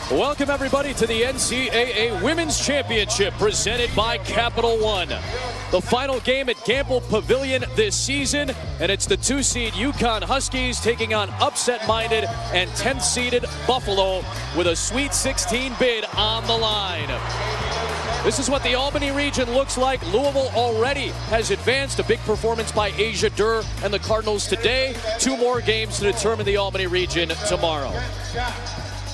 Welcome everybody to the NCAA Women's Championship presented by Capital One. The final game at Gamble Pavilion this season, and it's the 2-seed UConn Huskies taking on upset-minded and 10th-seeded Buffalo with a Sweet 16 bid on the line. This is what the Albany region looks like. Louisville already has advanced. A big performance by Asia Durr and the Cardinals today. 2 more games to determine the Albany region tomorrow.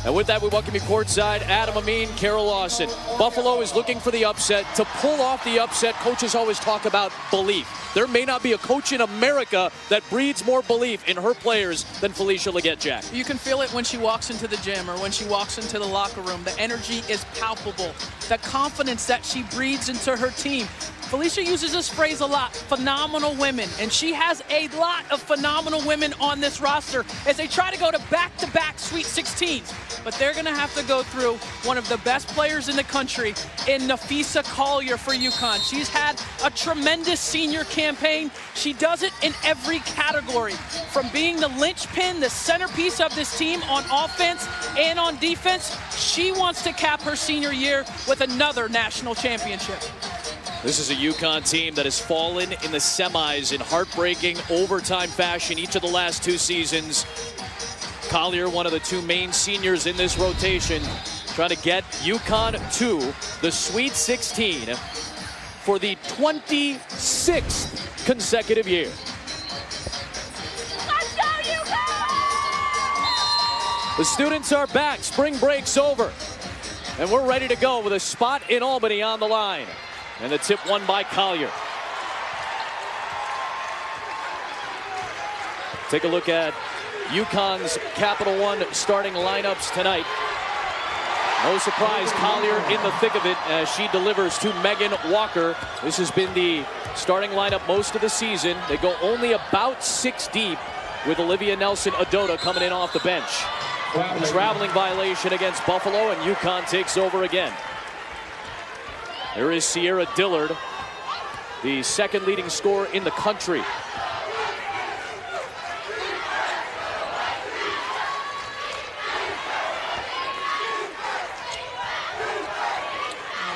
And with that, we welcome you courtside, Adam Amin, Carol Lawson. Buffalo is looking for the upset. To pull off the upset, coaches always talk about belief. There may not be a coach in America that breeds more belief in her players than Felicia Leggett-Jack. You can feel it when she walks into the gym or when she walks into the locker room. The energy is palpable. The confidence that she breathes into her team. Felicia uses this phrase a lot, phenomenal women, and she has a lot of phenomenal women on this roster as they try to go to back-to-back Sweet 16s. But they're going to have to go through one of the best players in the country in Napheesa Collier for UConn. She's had a tremendous senior campaign. She does it in every category, from being the linchpin, the centerpiece of this team on offense and on defense. She wants to cap her senior year with another national championship. This is a UConn team that has fallen in the semis in heartbreaking overtime fashion each of the last 2 seasons. Collier, one of the 2 main seniors in this rotation, trying to get UConn to the Sweet 16 for the 26th consecutive year. Let's go, UConn! The students are back. Spring break's over. And we're ready to go with a spot in Albany on the line. And the tip won by Collier. Take a look at UConn's Capital One starting lineups tonight. No surprise, Collier in the thick of it as she delivers to Megan Walker. This has been the starting lineup most of the season. They go only about 6 deep with Olivia Nelson-Adota coming in off the bench. A traveling violation against Buffalo, and UConn takes over again. There is Sierra Dillard, the 2nd leading scorer in the country.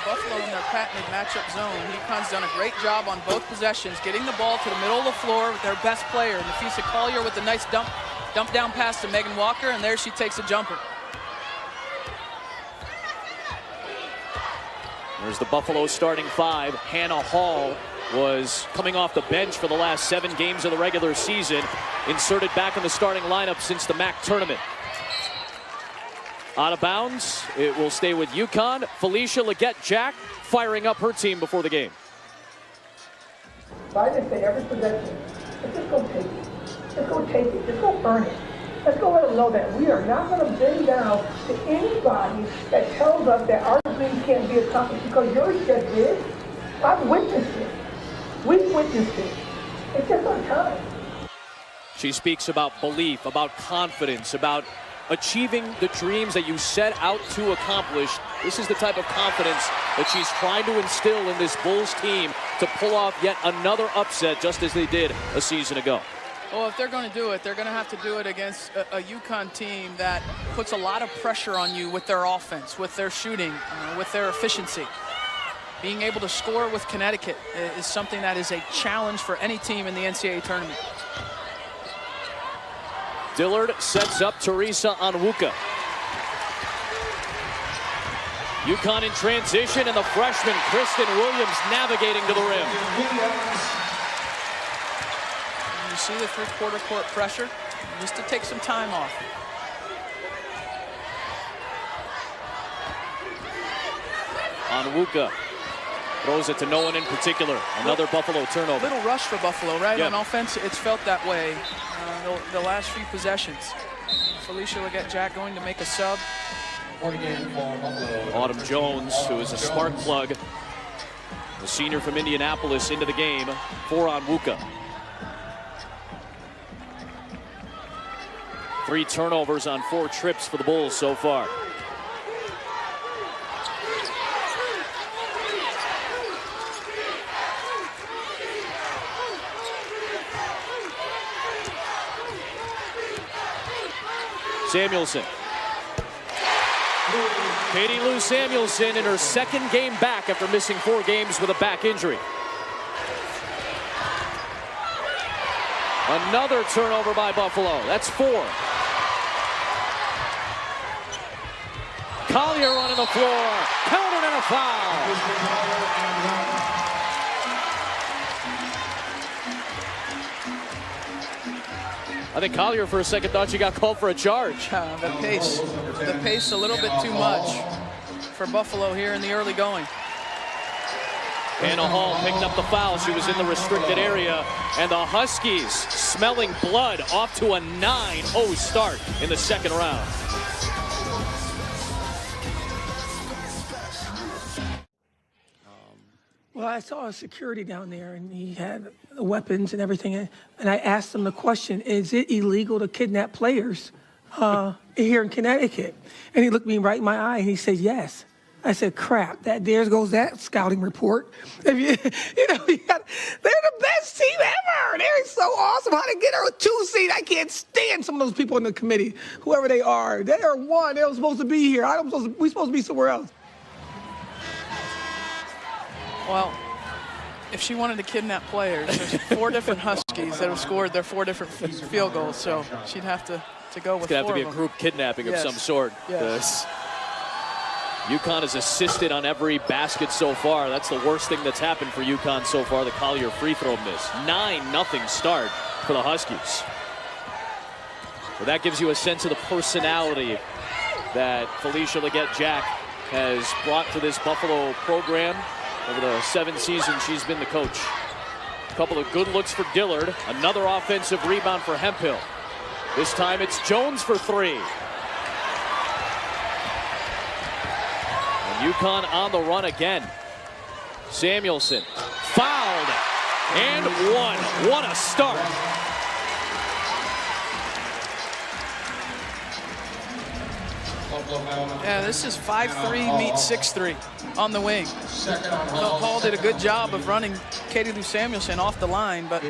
Buffalo in their patented matchup zone. UConn's done a great job on both possessions, getting the ball to the middle of the floor with their best player, Napheesa Collier, with a nice dump down pass to Megan Walker, and there she takes a jumper. There's the Buffalo starting 5. Hannah Hall was coming off the bench for the last 7 games of the regular season, inserted back in the starting lineup since the MAC tournament. Out of bounds, it will stay with UConn. Felicia Leggett-Jack firing up her team before the game. I just say every possession, let's just go take it. Let's go take it. Let's go burn it. Let's go let them know that we are not going to bend down to anybody that tells us that our dreams can't be accomplished, because yours just did. I've witnessed it. We've witnessed it. It's just our time. She speaks about belief, about confidence, about achieving the dreams that you set out to accomplish. This is the type of confidence that she's trying to instill in this Bulls team to pull off yet another upset, just as they did a season ago. Well, if they're going to do it, they're going to have to do it against a UConn team that puts a lot of pressure on you with their offense, with their shooting, with their efficiency. Being able to score with Connecticut is something that is a challenge for any team in the NCAA tournament. Dillard sets up Teresa Onwuka. UConn in transition, and the freshman Kristen Williams navigating to the rim. You see the 3/4 court pressure, just to take some time off. Onwuka throws it to no one in particular. Another Buffalo turnover. Little rush for Buffalo, right? Yep. On offense, it's felt that way the last few possessions. Felicia Leggett-Jack going to make a sub. Autumn Jones, who is a spark plug, the senior from Indianapolis, into the game for Onwuka. 3 turnovers on 4 trips for the Bulls so far. Samuelson. Katie Lou Samuelson in her second game back after missing 4 games with a back injury. Another turnover by Buffalo. That's 4. Collier running the floor. Counted and a foul. I think Collier for a second thought she got called for a charge. The pace a little bit too much for Buffalo here in the early going. Hannah Hall picking up the foul. She was in the restricted area. And the Huskies smelling blood off to a 9-0 start in the second round. Well, I saw a security down there, and he had weapons and everything. And I asked him the question, is it illegal to kidnap players here in Connecticut? And he looked me right in my eye, and he said, yes. I said, crap, there goes that scouting report. If they're the best team ever. They're so awesome. How to get her a 2 seed. I can't stand some of those people in the committee, whoever they are. They are 1. They're supposed to be here. We're supposed to be somewhere else. Well, if she wanted to kidnap players, there's 4 different Huskies that have scored their 4 different field goals, so she'd have to go with 4 of them. It's going to have to be a group kidnapping of some sort. Yes. UConn has assisted on every basket so far. That's the worst thing that's happened for UConn so far, the Collier free throw miss. 9-0 start for the Huskies. Well, that gives you a sense of the personality that Felicia Leggett-Jack has brought to this Buffalo program. Over the 7 seasons she's been the coach. A couple of good looks for Dillard. Another offensive rebound for Hemphill. This time it's Jones for 3. And UConn on the run again. Samuelson fouled and 1. What a start. Yeah, this is 5-3 meets 6-3 on the wing. Hall did a good job of running Katie Lou Samuelson off the line, but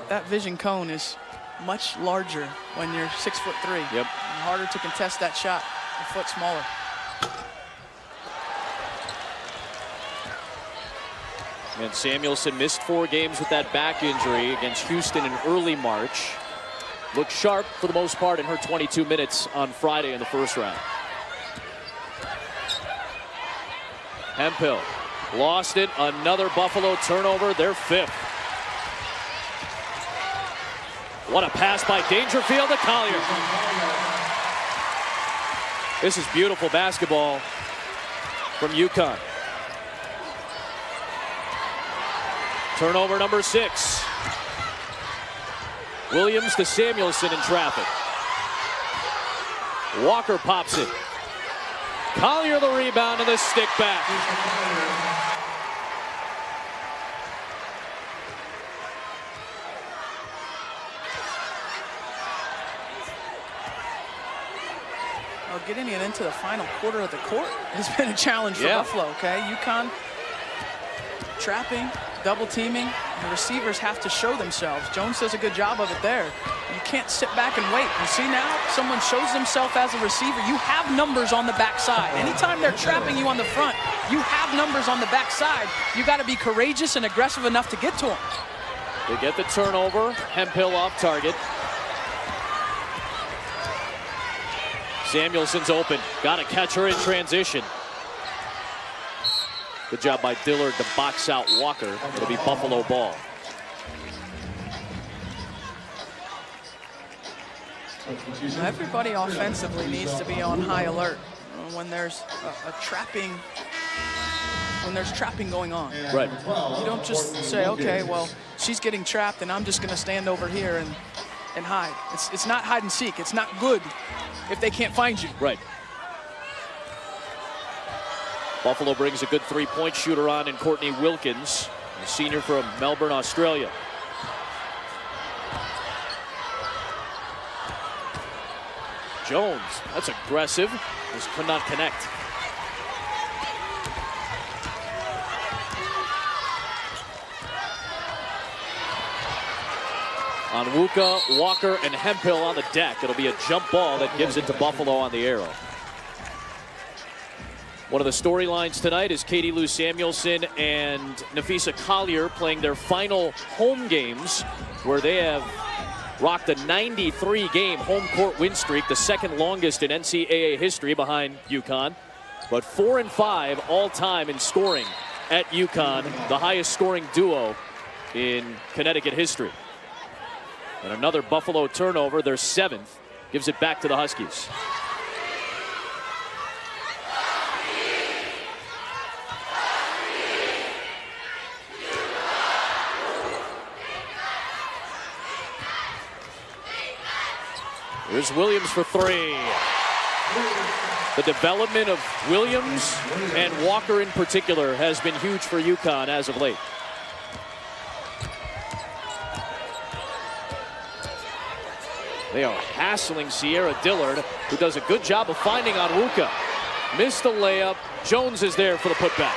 that vision cone is much larger when you're 6'3". Yep. Harder to contest that shot, a foot smaller. And Samuelson missed 4 games with that back injury against Houston in early March. Looked sharp for the most part in her 22 minutes on Friday in the first round. Hemphill lost it. Another Buffalo turnover, their 5th. What a pass by Dangerfield to Collier. This is beautiful basketball from UConn. Turnover number 6. Williams to Samuelson in traffic. Walker pops it. Collier the rebound and the stick back. Well, getting it into the final quarter of the court has been a challenge for Buffalo, okay? UConn trapping, double teaming. The receivers have to show themselves. Jones does a good job of it there. You can't sit back and wait. You see now, someone shows themselves as a receiver. You have numbers on the backside. Anytime they're trapping you on the front, you have numbers on the backside. You got to be courageous and aggressive enough to get to them. They get the turnover. Hemphill off target. Samuelson's open. Got to catch her in transition. Good job by Dillard to box out Walker. It'll be Buffalo ball. Everybody offensively needs to be on high alert when there's a trapping. When there's trapping going on. Right. You don't just say, okay, well, she's getting trapped and I'm just going to stand over here and hide. It's not hide and seek. It's not good if they can't find you. Right. Buffalo brings a good 3-point shooter on in Courtney Wilkins, a senior from Melbourne, Australia. Jones, that's aggressive. Just could not connect. Onwuka, Walker, and Hemphill on the deck. It'll be a jump ball that gives it to Buffalo on the arrow. One of the storylines tonight is Katie Lou Samuelson and Nafisa Collier playing their final home games, where they have rocked a 93-game home court win streak, the second longest in NCAA history behind UConn. But 4-5 all-time in scoring at UConn, the highest scoring duo in Connecticut history. And another Buffalo turnover, their 7th, gives it back to the Huskies. Here's Williams for 3. The development of Williams and Walker in particular has been huge for UConn as of late. They are hassling Sierra Dillard, who does a good job of finding Onwuka. Missed the layup. Jones is there for the putback.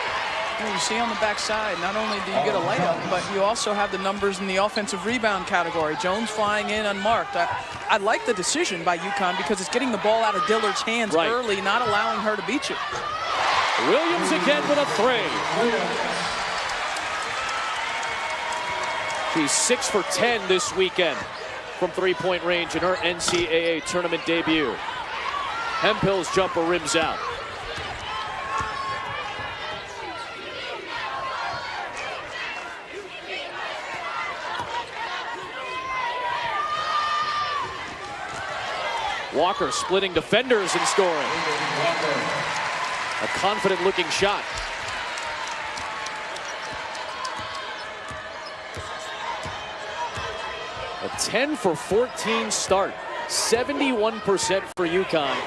You see on the backside, not only do you get a layup, but you also have the numbers in the offensive rebound category. Jones flying in unmarked. I like the decision by UConn because it's getting the ball out of Dillard's hands early, not allowing her to beat you. Williams again with a 3. She's 6 for 10 this weekend from three-point range in her NCAA tournament debut. Hemphill's jumper rims out. Walker splitting defenders and scoring. A confident-looking shot. A 10 for 14 start. 71% for UConn.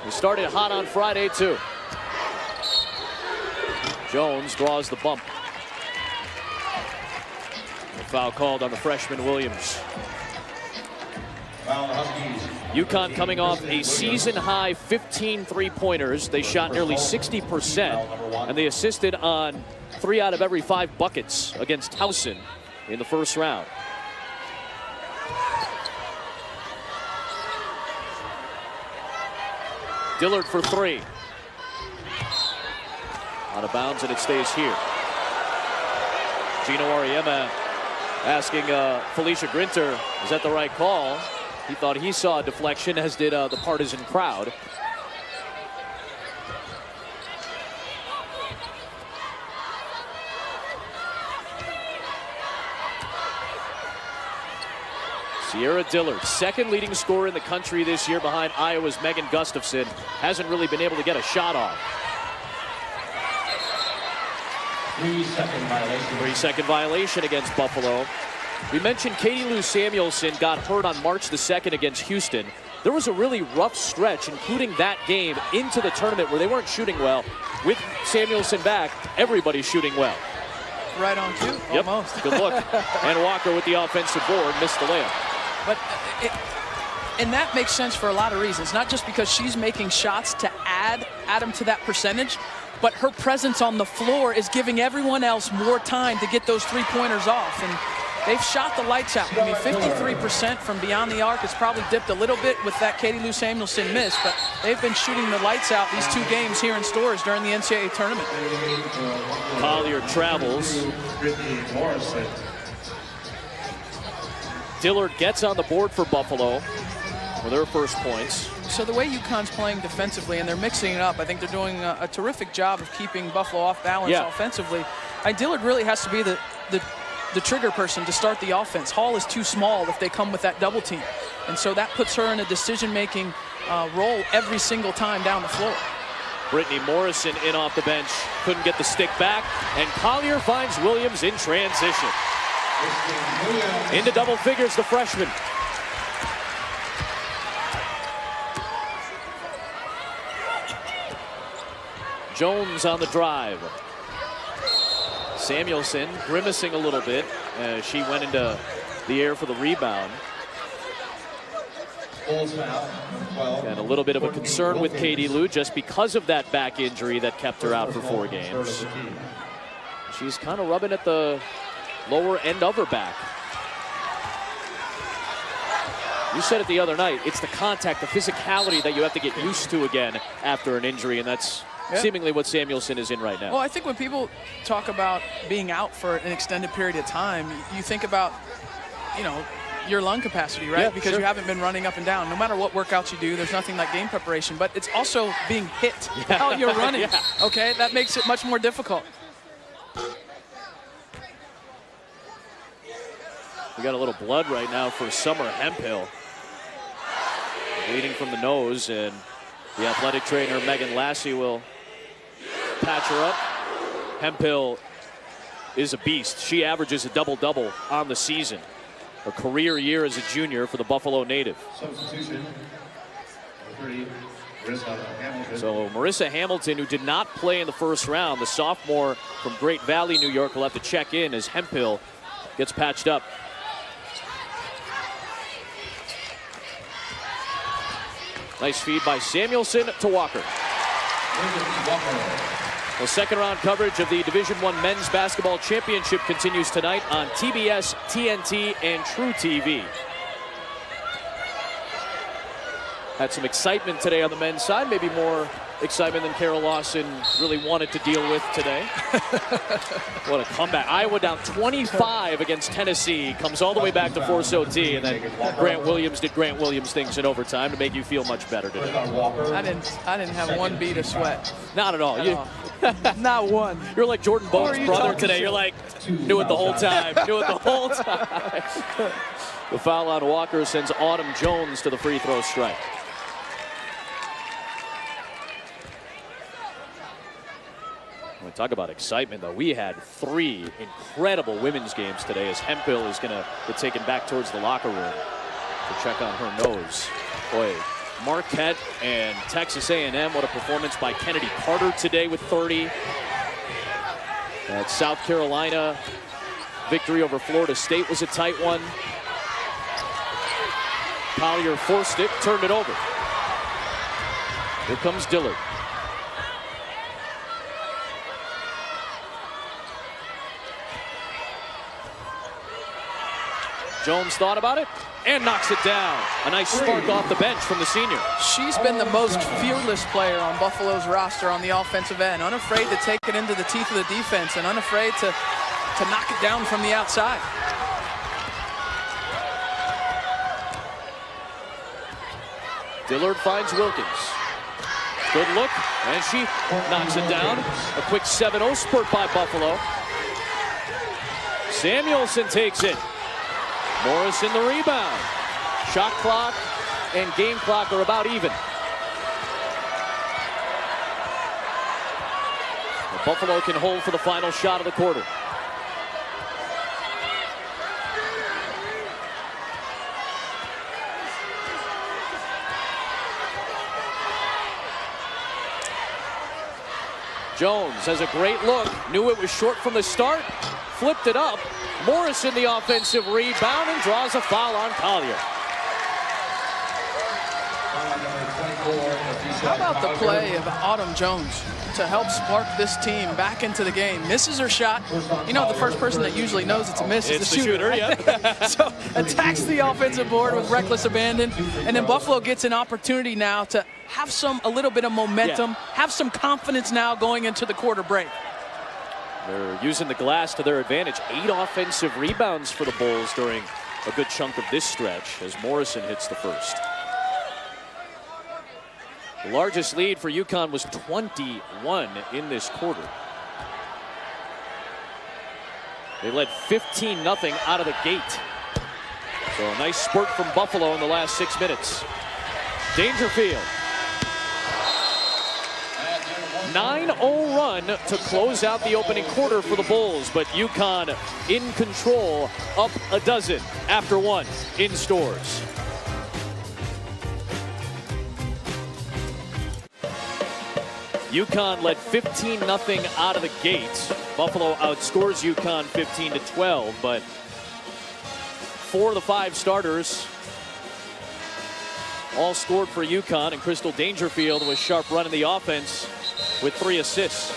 We started hot on Friday, too. Jones draws the bump. A foul called on the freshman Williams. UConn coming off a season-high 15 three-pointers. They shot nearly 60%, and they assisted on 3 out of every 5 buckets against Towson in the first round. Dillard for 3. Out of bounds, and it stays here. Gino Auriemma asking Felicia Grinter, is that the right call? He thought he saw a deflection, as did the partisan crowd. Sierra Dillard, second leading scorer in the country this year behind Iowa's Megan Gustafson, hasn't really been able to get a shot off. 3-second violation against Buffalo. We mentioned Katie Lou Samuelson got hurt on March the 2nd against Houston. There was a really rough stretch, including that game, into the tournament where they weren't shooting well. With Samuelson back, everybody's shooting well. Right on cue, yep. Almost. Good look. And Walker with the offensive board, missed the layup. But and that makes sense for a lot of reasons, not just because she's making shots to add them to that percentage, but her presence on the floor is giving everyone else more time to get those three-pointers off. And they've shot the lights out. I mean, 53% from beyond the arc. It's probably dipped a little bit with that Katie Lou Samuelson miss, but they've been shooting the lights out these 2 games here in Storrs during the NCAA tournament. Collier travels. Dillard gets on the board for Buffalo for their first points. So the way UConn's playing defensively, and they're mixing it up, I think they're doing a terrific job of keeping Buffalo off balance offensively. Dillard really has to be the trigger person to start the offense. Hall is too small if they come with that double team. And so that puts her in a decision-making role every single time down the floor. Brittany Morrison in off the bench, couldn't get the stick back, and Collier finds Williams in transition. Into double figures, the freshman. Jones on the drive. Samuelson grimacing a little bit as she went into the air for the rebound. And a little bit of a concern with Katie Lou just because of that back injury that kept her out for 4 games. She's kind of rubbing at the lower end of her back. You said it the other night, it's the contact, the physicality that you have to get used to again after an injury, and that's seemingly what Samuelson is in right now. Well, I think when people talk about being out for an extended period of time, you think about, you know, your lung capacity, right? Yeah, because sure. you haven't been running up and down. No matter what workouts you do, there's nothing like game preparation, but it's also being hit while you're running, okay? That makes it much more difficult. We got a little blood right now for Summer Hemphill. Bleeding from the nose, and the athletic trainer, Megan Lassie, will patch her up. Hemphill is a beast. She averages a double-double on the season. A career year as a junior for the Buffalo native. Substitution. 30, Marissa Hamilton. So Marissa Hamilton, who did not play in the first round, the sophomore from Great Valley, New York, will have to check in as Hemphill gets patched up. Nice feed by Samuelson to Walker. Well, second round coverage of the Division I Men's Basketball Championship continues tonight on TBS, TNT, and True TV. Had some excitement today on the men's side, maybe more excitement than Carol Lawson really wanted to deal with today. What a comeback. Iowa down 25 against Tennessee, comes all the way back to force OT, and then Grant Williams did Grant Williams things in overtime to make you feel much better today. I didn't have one bead of sweat. Not at all. Not one. You're like Jordan Bowe's brother today. To? You're like, knew it the whole time. Knew it the whole time. The foul on Walker sends Autumn Jones to the free throw strike. We talk about excitement, though. We had 3 incredible women's games today as Hemphill is going to get taken back towards the locker room to check on her nose. Boy, Marquette and Texas A&M, what a performance by Kennedy Carter today with 30. That South Carolina victory over Florida State was a tight one. Collier forced it, turned it over. Here comes Dillard. Jones thought about it and knocks it down. A nice spark off the bench from the senior. She's been the most fearless player on Buffalo's roster on the offensive end. Unafraid to take it into the teeth of the defense and unafraid to knock it down from the outside. Dillard finds Wilkins. Good look, and she knocks it down. A quick 7-0 spurt by Buffalo. Samuelson takes it. Morris in the rebound. Shot clock and game clock are about even. Buffalo can hold for the final shot of the quarter. Jones has a great look. Knew it was short from the start. Flipped it up. Morris in the offensive rebound and draws a foul on Collier. How about the play of Autumn Jones to help spark this team back into the game? Misses her shot. You know, the first person that usually knows it's a miss is the shooter. Yeah. So attacks the offensive board with reckless abandon. And then Buffalo gets an opportunity now to have a little bit of momentum, have some confidence now going into the quarter break. They're using the glass to their advantage. 8 offensive rebounds for the Bulls during a good chunk of this stretch as Morrison hits the first. The largest lead for UConn was 21 in this quarter. They led 15-0 out of the gate. So a nice spurt from Buffalo in the last 6 minutes. Dangerfield. 9-0 run to close out the opening quarter for the Bulls, but UConn in control, up a dozen after 1 in stores. UConn led 15-0 out of the gate. Buffalo outscores UConn 15-12, but 4 of the 5 starters all scored for UConn, and Crystal Dangerfield was sharp running the offense with 3 assists.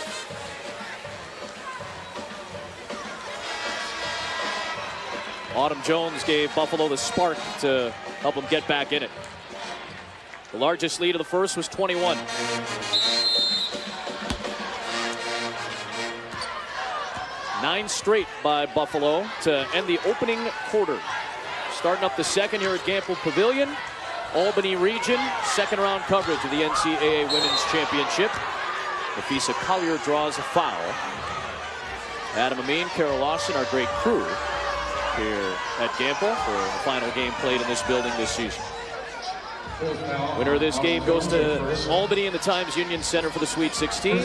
Autumn Jones gave Buffalo the spark to help them get back in it. The largest lead of the first was 21. 9 straight by Buffalo to end the opening quarter. Starting up the second here at Gamble Pavilion. Albany region, second round coverage of the NCAA Women's Championship. Nafisa Collier draws a foul. Adam Amin, Carol Lawson, our great crew here at Gamble for the final game played in this building this season. Winner of this game goes to Albany in the Times Union Center for the Sweet 16.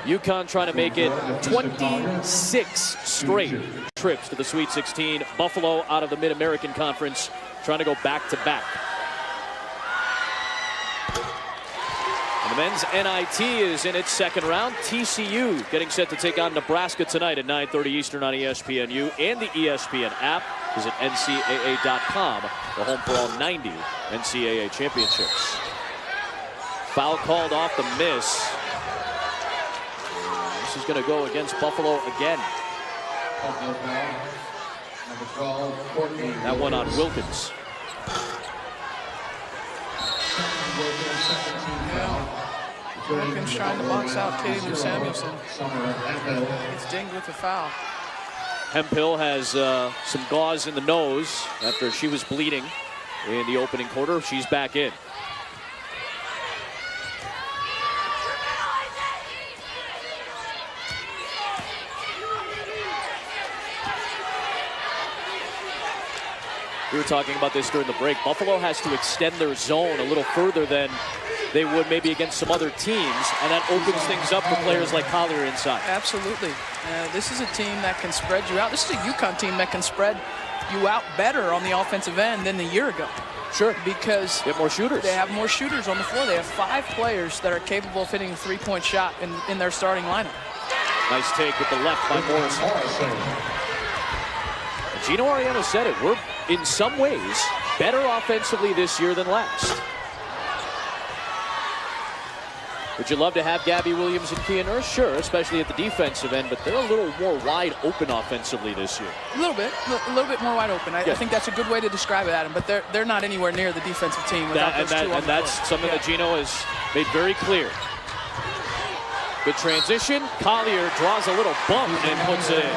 UConn trying to make it 26 straight trips to the Sweet 16. Buffalo out of the Mid-American Conference trying to go back-to-back. And the men's NIT is in its second round. TCU getting set to take on Nebraska tonight at 9:30 Eastern on ESPNU and the ESPN app. Visit NCAA.com, the home for all 90 NCAA championships. Foul called off the miss. This is going to go against Buffalo again. That one on Wilkins. Wilkins trying to box out Katie Lou Samuelson. It's dinged with a foul. Hemphill has some gauze in the nose after she was bleeding in the opening quarter. She's back in. We were talking about this during the break. Buffalo has to extend their zone a little further than they would maybe against some other teams, and that opens things up for players like Collier inside. Absolutely. This is a team that can spread you out. This is a UConn team that can spread you out better on the offensive end than a year ago. Sure. Because they have more shooters. They have more shooters on the floor. They have 5 players that are capable of hitting a 3-point shot in their starting lineup. Nice take with the left by Morrison. Gino Ariano said it. We're, in some ways, better offensively this year than last. Would you love to have Gabby Williams and Kia Nurse? Sure, especially at the defensive end, but they're a little more wide open offensively this year. A little bit more wide open. I think that's a good way to describe it, Adam, but they're not anywhere near the defensive team without those two on the floor. That's something that Gino has made very clear. Good transition. Collier draws a little bump and puts it in.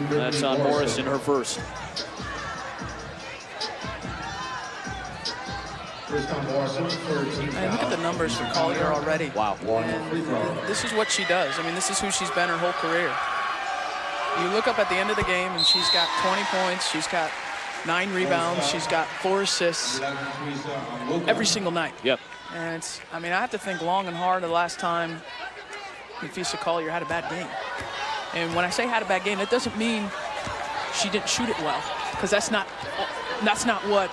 That's on Morrison, her first. And look at the numbers for Collier already. Wow. And this is what she does. I mean, this is who she's been her whole career. You look up at the end of the game, and she's got 20 points. She's got 9 rebounds. She's got 4 assists every single night. Yep. And it's, I mean, I have to think long and hard the last time Nafisa Collier had a bad game. And when I say had a bad game, that doesn't mean she didn't shoot it well, because that's not what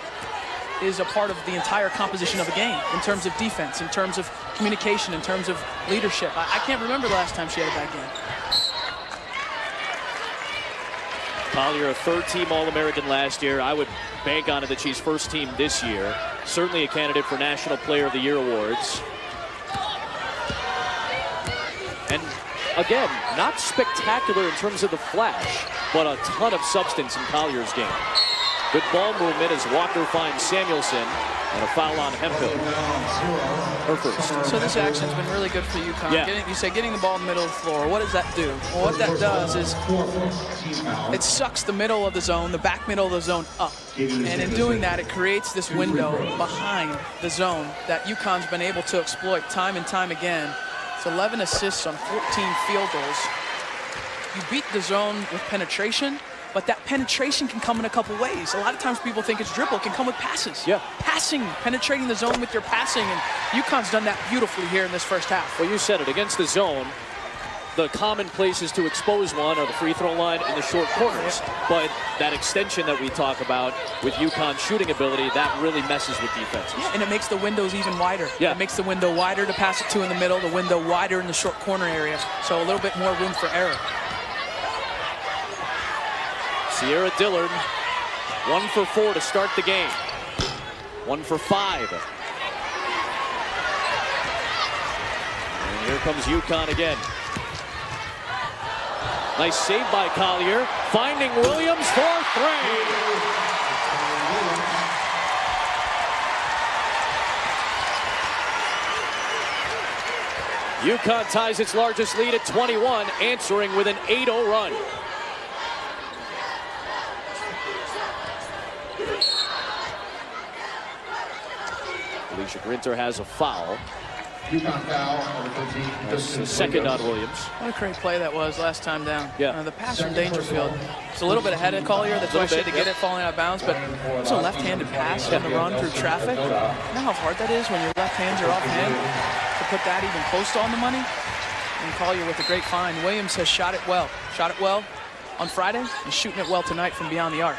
is a part of the entire composition of a game in terms of defense, in terms of communication, in terms of leadership. I can't remember the last time she had a bad game. Collier, a 3rd-team All-American last year. I would bank on it that she's 1st team this year. Certainly a candidate for National Player of the Year awards. And again, not spectacular in terms of the flash, but a ton of substance in Collier's game. Good ball movement as Walker finds Samuelson, and a foul on Hemphill. Her first. So this action's been really good for UConn. Yeah. You say getting the ball in the middle of the floor. What does that do? Well, what that does is it sucks the middle of the zone, the back middle of the zone up. And in doing that, it creates this window behind the zone that UConn's been able to exploit time and time again. It's 11 assists on 14 field goals. You beat the zone with penetration, but that penetration can come in a couple ways. A lot of times people think it's dribble. It can come with passes. Yeah. Passing, penetrating the zone with your passing, and UConn's done that beautifully here in this first half. Well, you said it. Against the zone, the common places to expose one are the free throw line and the short corners. But that extension that we talk about with UConn's shooting ability, that really messes with defenses. Yeah, and it makes the windows even wider. Yeah. It makes the window wider to pass it to in the middle, the window wider in the short corner area. So a little bit more room for error. Sierra Dillard, 1 for 4 to start the game. 1 for 5. And here comes UConn again. Nice save by Collier, finding Williams for 3. UConn ties its largest lead at 21, answering with an 8-0 run. Alicia Grinter has a foul. UConn foul, number 13. That's the second on Williams. What a great play that was last time down. Yeah. The pass from Dangerfield. It's a little bit ahead of Collier. That's why she had to get it falling out of bounds. But it's a left-handed pass on the run through traffic. You know how hard that is when your left hands are offhand to put that even close to on the money? And Collier with a great find. Williams has shot it well. Shot it well on Friday and shooting it well tonight from beyond the arc.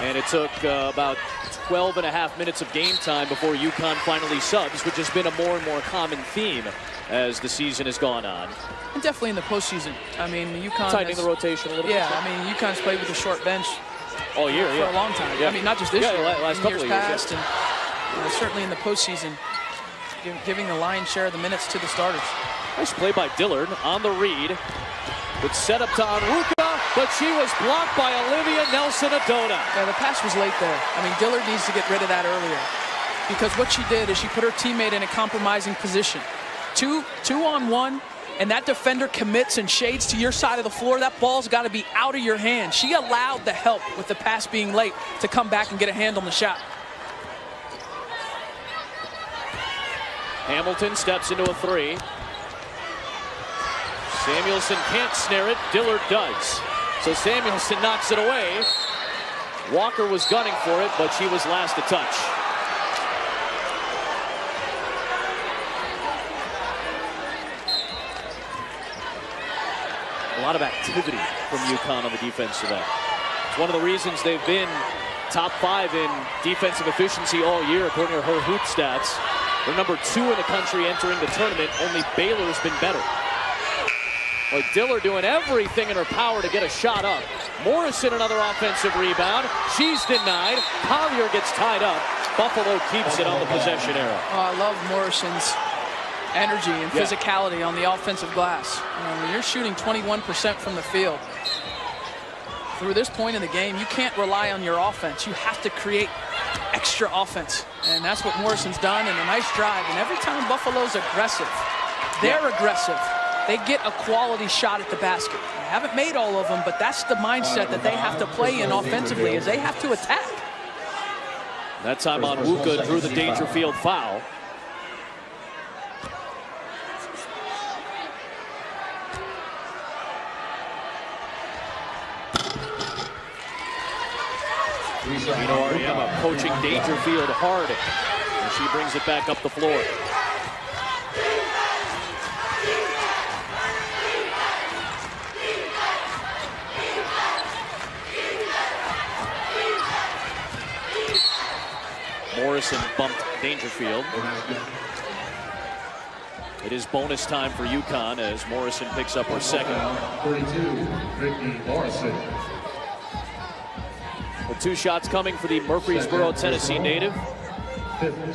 And it took about 12 and a half minutes of game time before UConn finally subs, which has been a more and more common theme as the season has gone on. And definitely in the postseason. I mean, UConn tightening the rotation a little bit. Yeah, I mean, UConn's played with a short bench all year, for a long time. Yeah. I mean, not just this year, last couple years of years, past, and certainly in the postseason, giving the lion's share of the minutes to the starters. Nice play by Dillard on the read. Good setup to Onwuka, but she was blocked by Olivia Nelson-Adona. Yeah, the pass was late there. I mean, Dillard needs to get rid of that earlier, because what she did is she put her teammate in a compromising position. Two on one, and that defender commits and shades to your side of the floor. That ball's got to be out of your hand. She allowed the help with the pass being late to come back and get a hand on the shot. Hamilton steps into a three. Samuelson can't snare it. Dillard does. So Samuelson knocks it away. Walker was gunning for it, but she was last to touch. A lot of activity from UConn on the defensive end. It's one of the reasons they've been top 5 in defensive efficiency all year, according to her hoop stats. They're number 2 in the country entering the tournament. Only Baylor's been better. But Dillard doing everything in her power to get a shot up. Morrison, another offensive rebound. She's denied. Collier gets tied up. Buffalo keeps it on the possession arrow. Oh, I love Morrison's energy and physicality on the offensive glass. When you're shooting 21% from the field, through this point in the game, you can't rely on your offense. You have to create extra offense. And that's what Morrison's done, and a nice drive. And every time Buffalo's aggressive, they're aggressive. They get a quality shot at the basket. They haven't made all of them, but that's the mindset that they have to play in offensively, is they have to attack. That time Onwuka drew the Dangerfield foul. Ariema coaching Dangerfield hard, and she brings it back up the floor. Morrison bumped Dangerfield. It is bonus time for UConn as Morrison picks up her second. 32, Brittany Morrison. With 2 shots coming for the Murfreesboro, Tennessee native.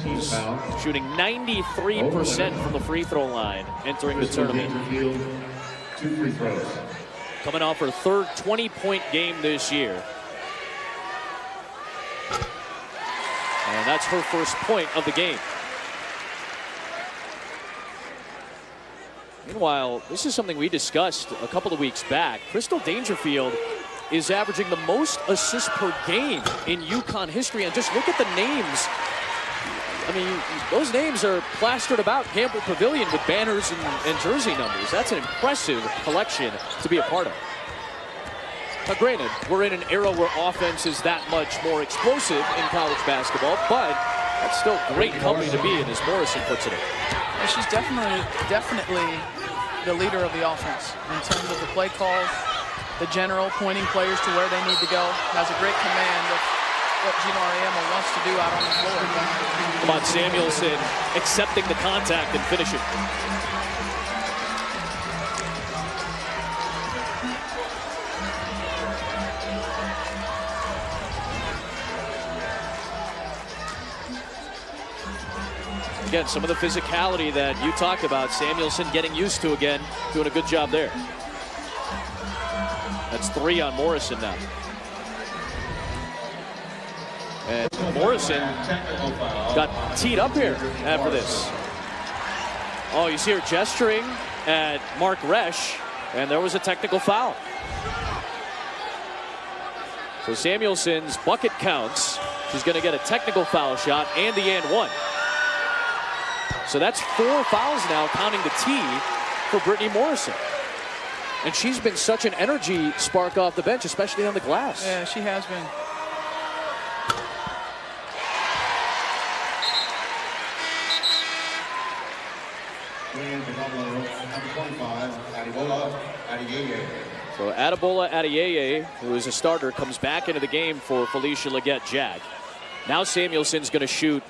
He's shooting 93% from the free throw line entering the tournament. 2 free throws. Coming off her 3rd 20-point game this year. And that's her first point of the game. Meanwhile, this is something we discussed a couple of weeks back. Crystal Dangerfield is averaging the most assists per game in UConn history. And just look at the names. I mean, those names are plastered about Gamble Pavilion with banners and jersey numbers. That's an impressive collection to be a part of. Now, granted, we're in an era where offense is that much more explosive in college basketball, but that's still great company to be in, as Morrison puts it in. And she's definitely the leader of the offense in terms of the play calls, the general pointing players to where they need to go. Has a great command of what Gino Ariema wants to do out on the floor. Come on, Samuelson accepting the contact and finishing. Again, some of the physicality that you talked about, Samuelson getting used to again, doing a good job there. That's 3 on Morrison now. And Morrison got teed up here after this. Oh, you see her gesturing at Mark Resch, and there was a technical foul. So Samuelson's bucket counts. She's going to get a technical foul shot and the and one. So that's 4 fouls now, counting the T for Brittany Morrison. And she's been such an energy spark off the bench, especially on the glass. Yeah, she has been. So Adebola Adeyeye, who is a starter, comes back into the game for Felicia Leggett-Jag. Now Samuelson's going to shoot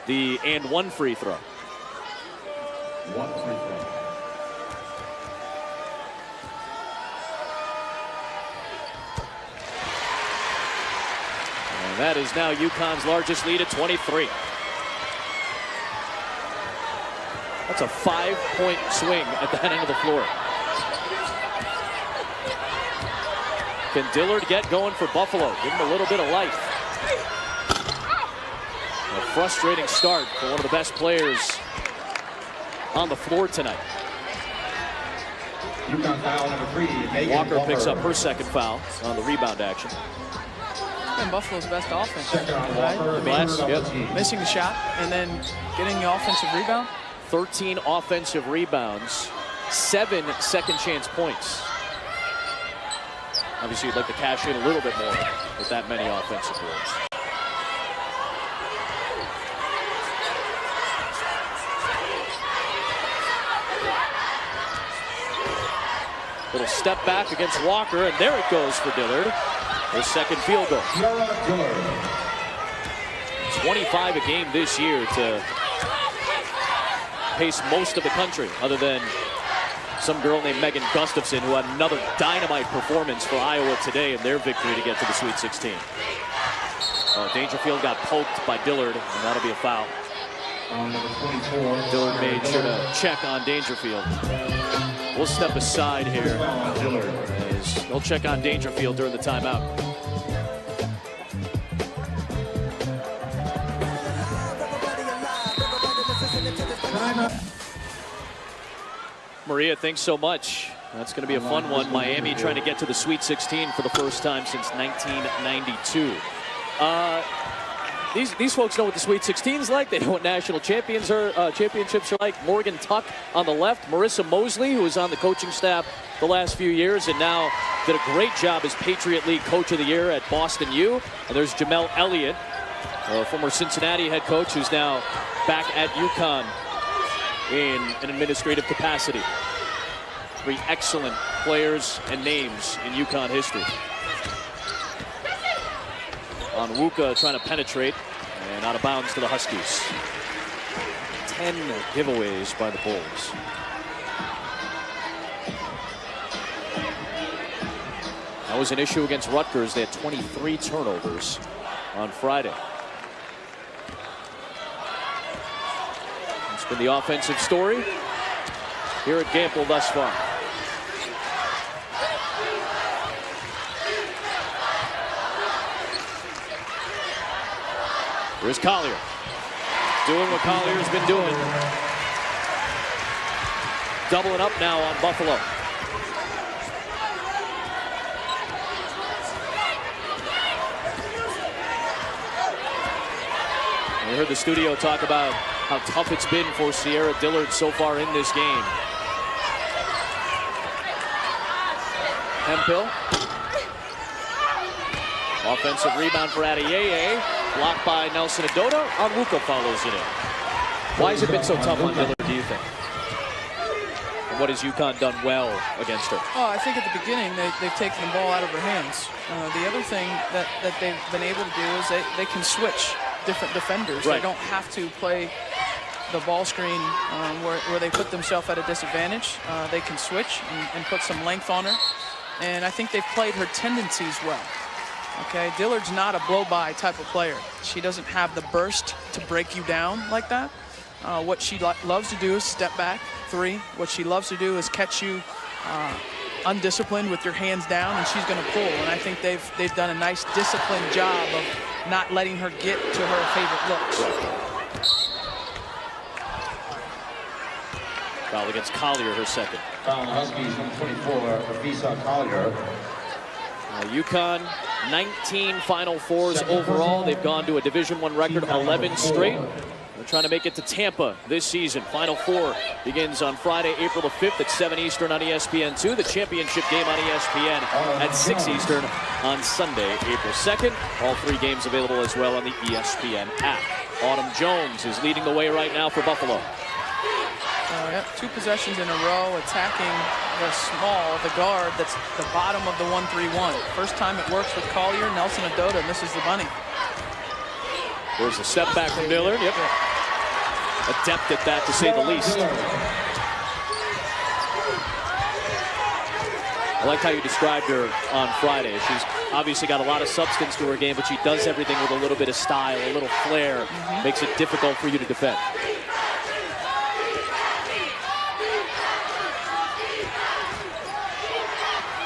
the and one free throw. One free throw. And that is now UConn's largest lead at 23. That's a 5-point swing at that end of the floor. Can Dillard get going for Buffalo? Give him a little bit of life. A frustrating start for one of the best players on the floor tonight. UConn foul number 3. Walker picks up her second foul on the rebound action. It's been Buffalo's best offense. Second on Right? Walker. The glass, yep. Missing the shot and then getting the offensive rebound. 13 offensive rebounds, 7 second chance points. Obviously, you'd like to cash in a little bit more with that many offensive boards. Little step back against Walker, and there it goes for Dillard. His second field goal. 25 a game this year to pace most of the country, other than some girl named Megan Gustafson, who had another dynamite performance for Iowa today in their victory to get to the Sweet 16. Oh, Dangerfield got poked by Dillard, and that'll be a foul. Number 24. Dillard made sure to check on Dangerfield. We'll step aside here. Dillard. As they'll check on Dangerfield during the timeout. Maria, thanks so much. That's going to be a fun one. Miami trying to get to the Sweet 16 for the first time since 1992. These folks know what the Sweet 16 is like. They know what national championships are like. Morgan Tuck on the left. Marissa Mosley, who was on the coaching staff the last few years and now did a great job as Patriot League Coach of the Year at Boston U. And there's Jamel Elliott, former Cincinnati head coach, who's now back at UConn in an administrative capacity. 3 excellent players and names in UConn history. Onwuka trying to penetrate and out of bounds to the Huskies. 10 giveaways by the Bulls. That was an issue against Rutgers. They had 23 turnovers on Friday. It's been the offensive story here at Gamble thus far. Here's Collier. Doing what Collier's been doing. Doubling up now on Buffalo. We heard the studio talk about how tough it's been for Sierra Dillard so far in this game. Hemphill. Offensive rebound for Adeyeye. Blocked by Nelson Adoda. Onwuka follows it in. Why has it been so tough on Dillard, do you think? And what has UConn done well against her? Oh, I think at the beginning they've taken the ball out of her hands. The other thing that they've been able to do is they can switch different defenders. Right. They don't have to play the ball screen where they put themselves at a disadvantage. They can switch and put some length on her. And I think they've played her tendencies well. Okay, Dillard's not a blow-by type of player. She doesn't have the burst to break you down like that. What she loves to do is step back, 3. What she loves to do is catch you undisciplined with your hands down, and she's going to pull. And I think they've done a nice disciplined job of not letting her get to her favorite looks. Foul against Collier, her second. Foul on the Huskies, number 24, Visa Collier. UConn, 19 Final Fours overall. They've gone to a Division I record, 11 straight. They're trying to make it to Tampa this season. Final Four begins on Friday, April the 5th at 7 Eastern on ESPN2. The championship game on ESPN at 6 Eastern on Sunday, April 2nd. All 3 games available as well on the ESPN app. Autumn Jones is leading the way right now for Buffalo. Yep, 2 possessions in a row, attacking the guard that's the bottom of the 1-3-1. First time it works with Collier, Nelson Adota, and this is the bunny. There's a step back from Dillard. Yep. Adept at that, to say the least. I liked how you described her on Friday. She's obviously got a lot of substance to her game, but she does everything with a little bit of style, a little flair. Makes it difficult for you to defend.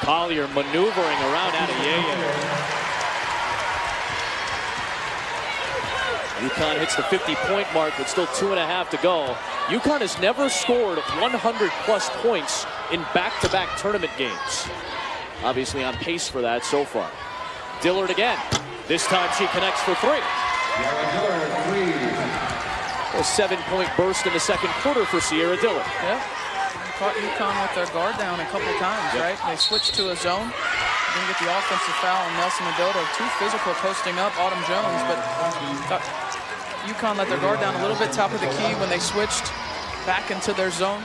Collier maneuvering around Adeyeye. UConn hits the 50-point mark, but still 2.5 to go. UConn has never scored 100-plus points in back-to-back tournament games. Obviously on pace for that so far. Dillard again. This time she connects for 3. A 7-point burst in the second quarter for Sierra Dillard. Yep. Caught UConn with their guard down a couple times, right? They switched to a zone. Didn't get the offensive foul on Nelson Adota. 2 physical posting up Autumn Jones, but UConn let their guard down a little bit top of the key when they switched back into their zone.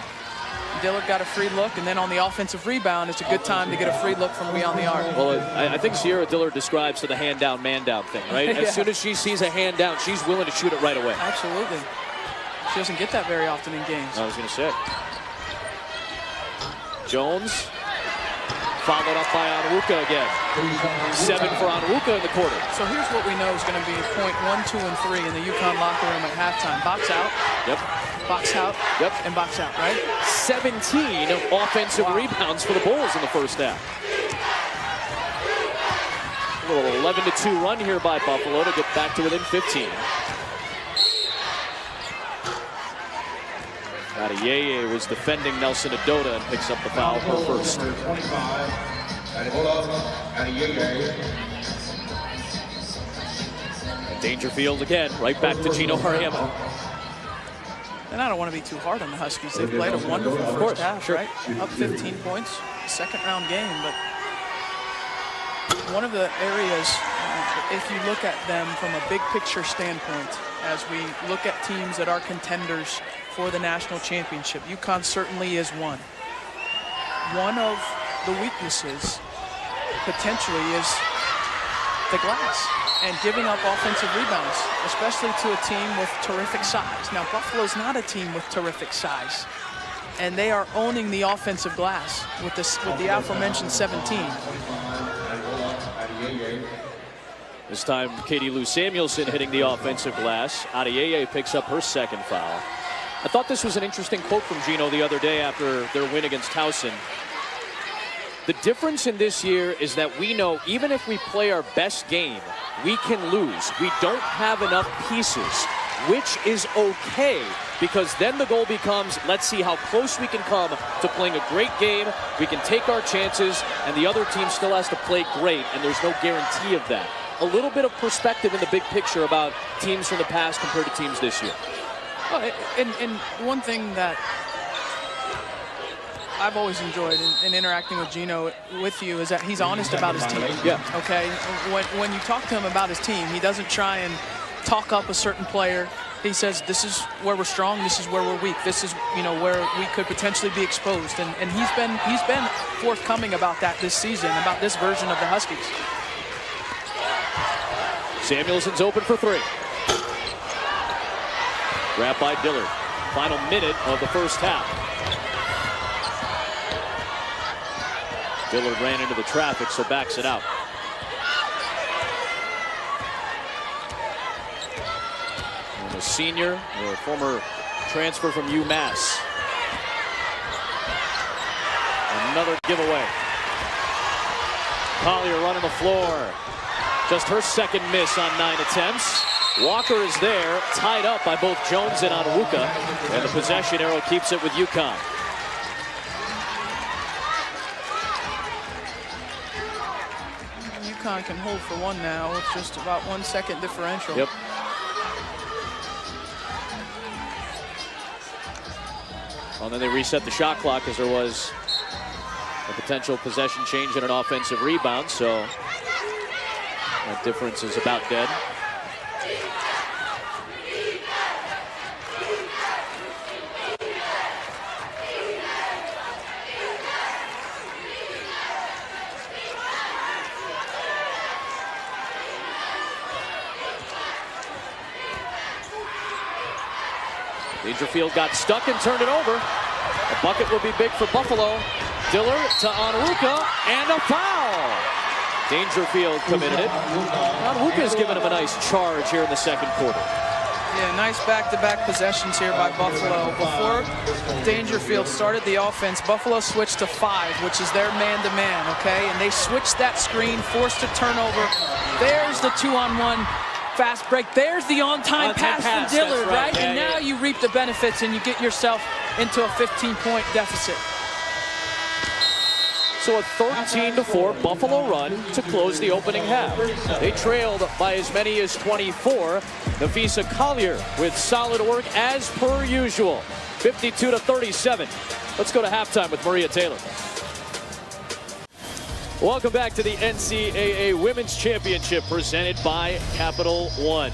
Dillard got a free look, and then on the offensive rebound, it's a good time to get a free look from beyond the arc. Well, I think Sierra Dillard describes to the hand down, man down thing, right? As soon as she sees a hand down, she's willing to shoot it right away. Absolutely. She doesn't get that very often in games. I was going to say. Jones, followed up by Onwuka again. 7 for Onwuka in the quarter. So here's what we know is going to be point 1, 2, and 3 in the UConn locker room at halftime. Box out. Yep. Box out. Yep. And box out, right? 17 offensive rebounds for the Bulls in the first half. A little 11-2 run here by Buffalo to get back to within 15. Adeyeye was defending Nelson Adota and picks up the foul for first. Dangerfield again, right back to Gino Hariema. And I don't want to be too hard on the Huskies. They've played a wonderful first half, right? Up 15 points, second round game. But one of the areas, if you look at them from a big picture standpoint, as we look at teams that are contenders for the national championship, UConn certainly is one. One of the weaknesses potentially is the glass and giving up offensive rebounds, especially to a team with terrific size. Now, Buffalo's not a team with terrific size, and they are owning the offensive glass with the aforementioned 17. This time, Katie Lou Samuelson hitting the offensive glass. Adeyeye picks up her second foul. I thought this was an interesting quote from Gino the other day after their win against Towson. The difference in this year is that we know even if we play our best game, we can lose. We don't have enough pieces, which is okay, because then the goal becomes, let's see how close we can come to playing a great game. We can take our chances, and the other team still has to play great, and there's no guarantee of that. A little bit of perspective in the big picture about teams from the past compared to teams this year. Well, and one thing that I've always enjoyed in interacting with Gino with you is that he's honest about his team. Yeah. Okay. When you talk to him about his team, he doesn't try and talk up a certain player. He says, this is where we're strong, this is where we're weak, this is, you know, where we could potentially be exposed. And he's been forthcoming about that this season, about this version of the Huskies. Samuelson's open for 3. Grabbed by Dillard. Final minute of the first half. Dillard ran into the traffic, so backs it out. And a senior, or a former transfer from UMass. Another giveaway. Collier running the floor. Just her second miss on 9 attempts. Walker is there, tied up by both Jones and Onwuka, and the possession arrow keeps it with UConn. UConn can hold for one now with just about 1 second differential. Yep. Well, then they reset the shot clock as there was a potential possession change and an offensive rebound, so that difference is about dead. Dangerfield got stuck and turned it over. A bucket will be big for Buffalo. Diller to Onwuka, and a foul. Dangerfield committed it. Onwuka's given him a nice charge here in the second quarter. Yeah, nice back-to-back possessions here by Buffalo. Before Dangerfield started the offense, Buffalo switched to 5, which is their man-to-man, okay? And they switched that screen, forced a turnover. There's the 2-on-1 fast break. There's the on-time pass from Dillard, right? Yeah, and now you reap the benefits and you get yourself into a 15-point deficit. So a 13-4 Buffalo run to close the opening half. They trailed by as many as 24. Nafisa Collier with solid work as per usual. 52-37. Let's go to halftime with Maria Taylor. Welcome back to the NCAA Women's Championship presented by Capital One.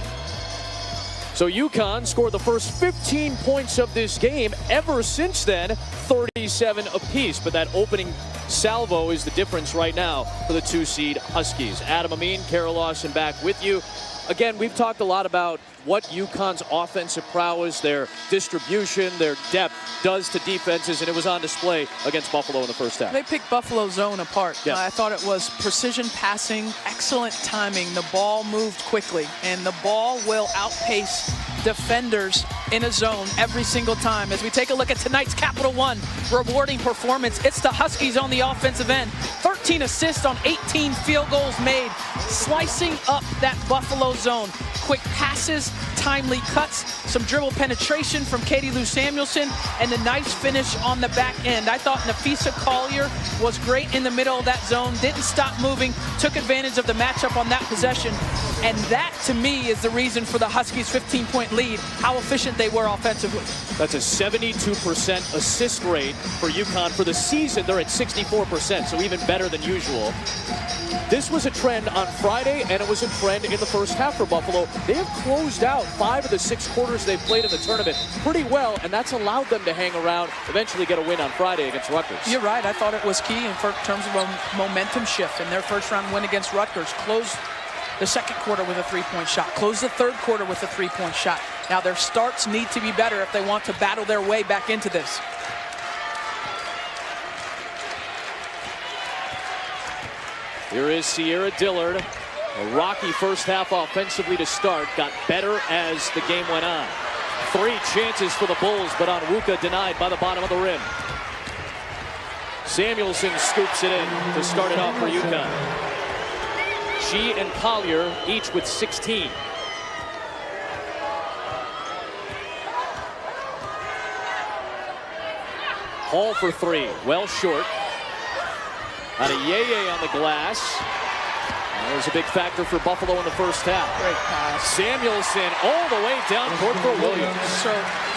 So UConn scored the first 15 points of this game. Ever since then, 37 apiece. But that opening salvo is the difference right now for the 2-seed Huskies. Adam Amin, Kara Lawson back with you. Again, we've talked a lot about what UConn's offensive prowess, their distribution, their depth does to defenses, and it was on display against Buffalo in the first half. They picked Buffalo zone apart. Yeah. I thought it was precision passing, excellent timing. The ball moved quickly, and the ball will outpace defenders in a zone every single time. As we take a look at tonight's Capital One rewarding performance, it's the Huskies on the offensive end. 13 assists on 18 field goals made, slicing up that Buffalo zone. Quick passes, timely cuts, some dribble penetration from Katie Lou Samuelson, and a nice finish on the back end. I thought Nafisa Collier was great in the middle of that zone, didn't stop moving, took advantage of the matchup on that possession, and that, to me, is the reason for the Huskies' 15-point lead, how efficient they were offensively. That's a 72% assist rate for UConn. For the season, they're at 64%, so even better than usual. This was a trend on Friday, and it was a trend in the first half for Buffalo. They have closed out 5 of the 6 quarters they've played in the tournament pretty well, and that's allowed them to hang around, eventually get a win on Friday against Rutgers. You're right. I thought it was key in terms of a momentum shift in their first-round win against Rutgers. Closed the second quarter with a 3-point shot. Closed the third quarter with a 3-point shot. Now their starts need to be better if they want to battle their way back into this. Here is Sierra Dillard. A rocky first half offensively to start. Got better as the game went on. 3 chances for the Bulls, but Onwuka denied by the bottom of the rim. Samuelson scoops it in to start it off for UConn. She and Collier each with 16. Hall for 3, well short. Adeyeye on the glass. That was a big factor for Buffalo in the first half. Great pass. Samuelson all the way down court for Williams. So,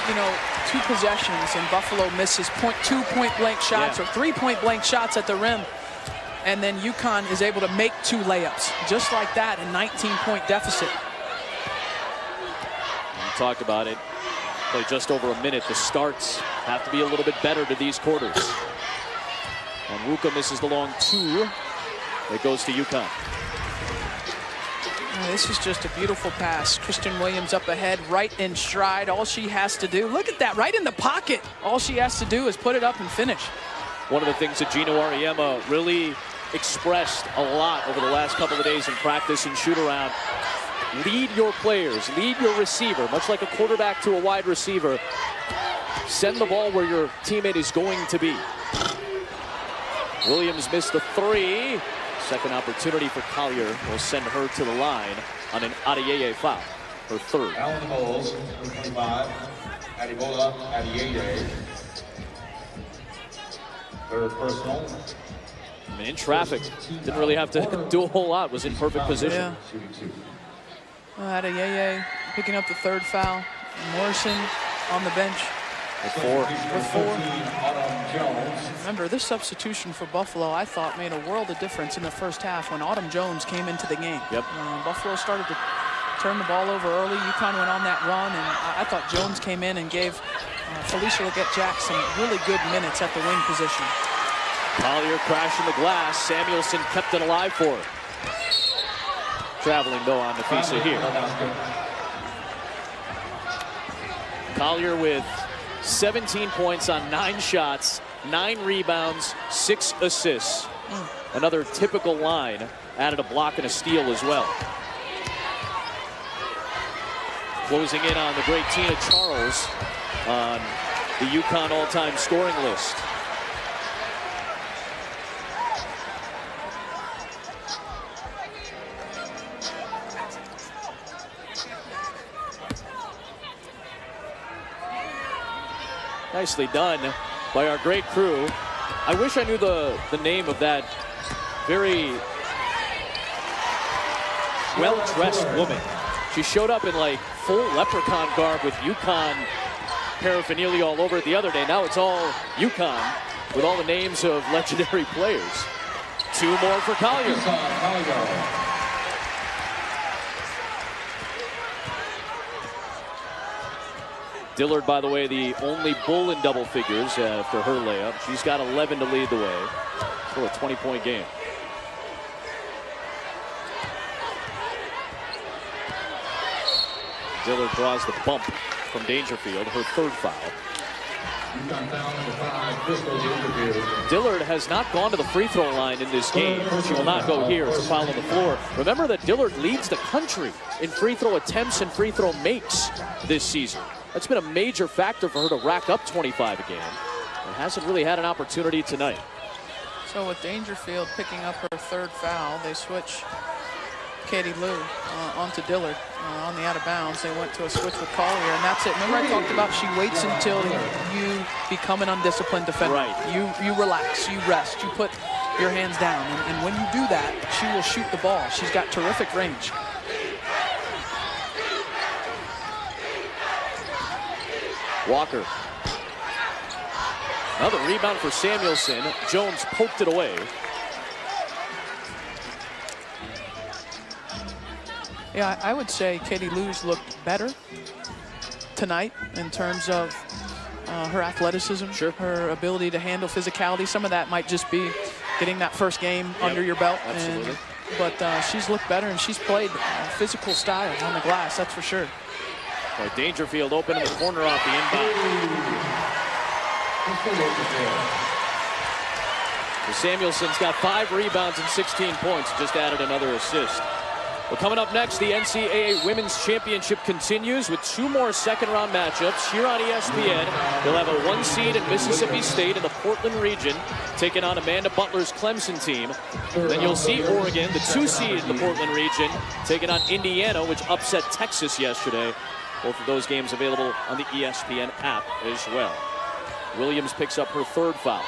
you know, 2 possessions and Buffalo misses 2 point-blank shots or 3 point-blank shots at the rim. And then UConn is able to make 2 layups. Just like that, a 19-point deficit. We talked about it. Play just over a minute. The starts have to be a little bit better to these quarters. Onwuka misses the long 2. It goes to UConn. This is just a beautiful pass. Christian Williams up ahead, right in stride. All she has to do, look at that, right in the pocket. All she has to do is put it up and finish. One of the things that Gino Auriemma really expressed a lot over the last couple of days in practice and shoot around. Lead your players, lead your receiver, much like a quarterback to a wide receiver. Send the ball where your teammate is going to be. Williams missed the 3. Second opportunity for Collier will send her to the line on an Adeyeye foul. her third. Alan Bowles, 25. Adibola Adieye. Third personal. I mean, in traffic, didn't really have to do a whole lot. Was in perfect position. Yeah. Adieye picking up the third foul. Morrison on the bench. With four. Remember, this substitution for Buffalo, I thought, made a world of difference in the first half when Autumn Jones came into the game. Yep. Buffalo started to turn the ball over early. UConn went on that run, and I thought Jones came in and gave Felicia Leggett-Jack some really good minutes at the wing position. Collier crashing the glass. Samuelson kept it alive for her. Traveling, though, on Nafisa here. Collier with 17 points on 9 shots, 9 rebounds, 6 assists. Another typical line. Added a block and a steal as well. Closing in on the great Tina Charles on the UConn all-time scoring list. Nicely done by our great crew. I wish I knew the name of that very well-dressed woman. She showed up in like full leprechaun garb with UConn paraphernalia all over it the other day. Now it's all UConn with all the names of legendary players. 2 more for Collier. Dillard, by the way, the only Bull in double figures after her layup. She's got 11 to lead the way for a 20-point game. Dillard draws the bump from Dangerfield, her 3rd foul. Dillard has not gone to the free throw line in this game. She will not go here. It's a foul on the floor. Remember that Dillard leads the country in free throw attempts and free throw makes this season. That's been a major factor for her to rack up 25 a game. And hasn't really had an opportunity tonight. So with Dangerfield picking up her 3rd foul, they switch Katie Lou onto Dillard on the out of bounds. They went to a switch with Collier, and that's it. Remember I talked about she waits until you become an undisciplined defender. Right. You relax, you rest, you put your hands down. And when you do that, she will shoot the ball. She's got terrific range. Walker. Another rebound for Samuelson. Jones poked it away. Yeah, I would say Katie Lou's looked better tonight in terms of her athleticism, sure, her ability to handle physicality. Some of that might just be getting that first game under your belt. Absolutely. But she's looked better, and she's played physical style on the glass, that's for sure. Well, Dangerfield open in the corner off the inbound. So Samuelson's got 5 rebounds and 16 points. Just added another assist. Well, coming up next, the NCAA Women's Championship continues with 2 more second-round matchups here on ESPN. You'll have a 1 seed in Mississippi State in the Portland region taking on Amanda Butler's Clemson team. Then you'll see Oregon, the 2 seed in the Portland region, taking on Indiana, which upset Texas yesterday. Both of those games available on the ESPN app as well. Williams picks up her 3rd foul.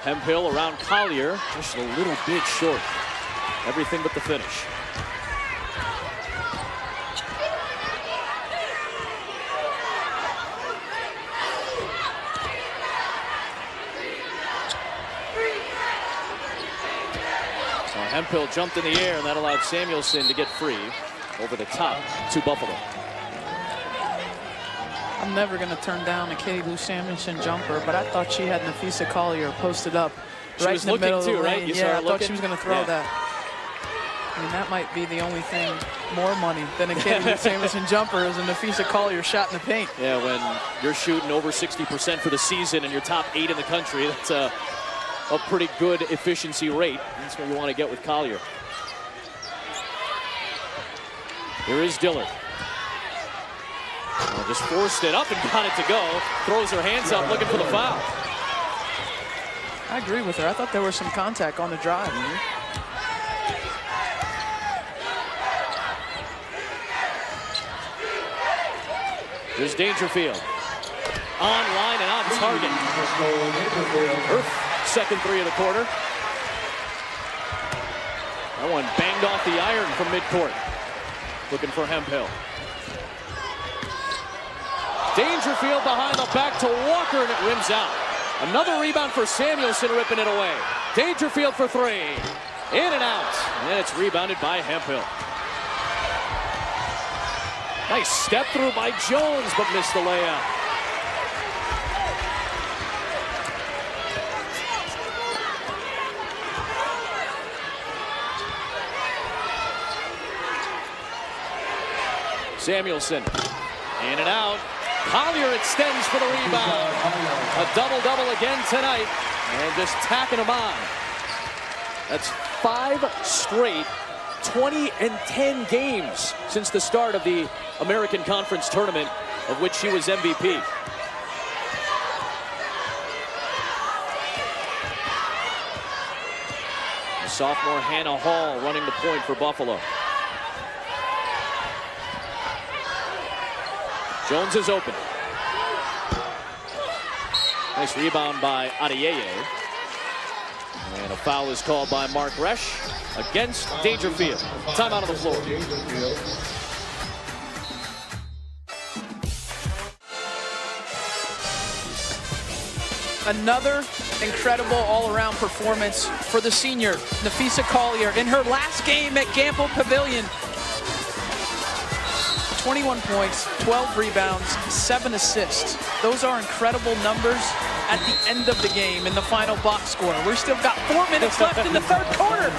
Hemphill around Collier, just a little bit short. Everything but the finish. So Hemphill jumped in the air, and that allowed Samuelson to get free over the top to Buffalo. I'm never going to turn down a Katie Lou Samuelson jumper, but I thought she had Nafisa Collier posted up right in the middle of the lane. Right? Yeah, I thought she was going to throw that. I mean, that might be the only thing more money than a Katie Lou Samuelson jumper is a Nafisa Collier shot in the paint. Yeah, when you're shooting over 60% for the season and you're top 8 in the country, that's a pretty good efficiency rate. That's what you want to get with Collier. Here is Dillard. Just forced it up and got it to go. Throws her hands up looking for the foul. I agree with her. I thought there was some contact on the drive. There's Dangerfield. Online and on target. Her second three of the quarter. That one banged off the iron from midcourt. Looking for Hemphill. Dangerfield behind the back to Walker, and it rims out. Another rebound for Samuelson, ripping it away. Dangerfield for three. In and out. And it's rebounded by Hemphill. Nice step through by Jones, but missed the layup. Samuelson. In and out. Collier extends for the rebound. A double-double again tonight. And just tacking them on. That's 5 straight 20 and 10 games since the start of the American Conference Tournament, of which she was MVP. Sophomore Hannah Hall running the point for Buffalo. Jones is open. Nice rebound by Adeyeye. And a foul is called by Mark Resch against Dangerfield. Timeout on the floor. Another incredible all-around performance for the senior, Napheesa Collier, in her last game at Gamble Pavilion. 21 points, 12 rebounds, 7 assists. Those are incredible numbers at the end of the game in the final box score. We've still got 4 minutes left in the third quarter.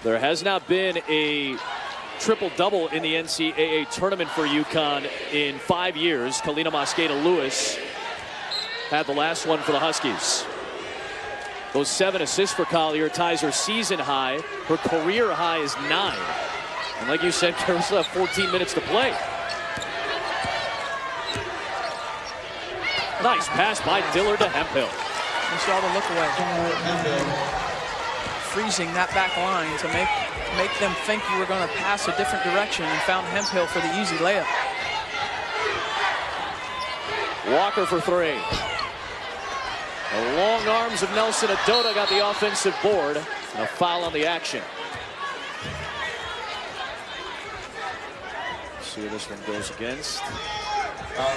There has not been a triple-double in the NCAA tournament for UConn in 5 years. Kalina Mosqueda-Lewis had the last one for the Huskies. Those 7 assists for Collier ties her season high. Her career high is 9. And like you said, we still have 14 minutes to play. Nice pass by Dillard to Hemphill. You saw the look away. Freezing that back line to make them think you were going to pass a different direction, and found Hemphill for the easy layup. Walker for three. The long arms of Nelson Adota got the offensive board. And a foul on the action. See who this one goes against.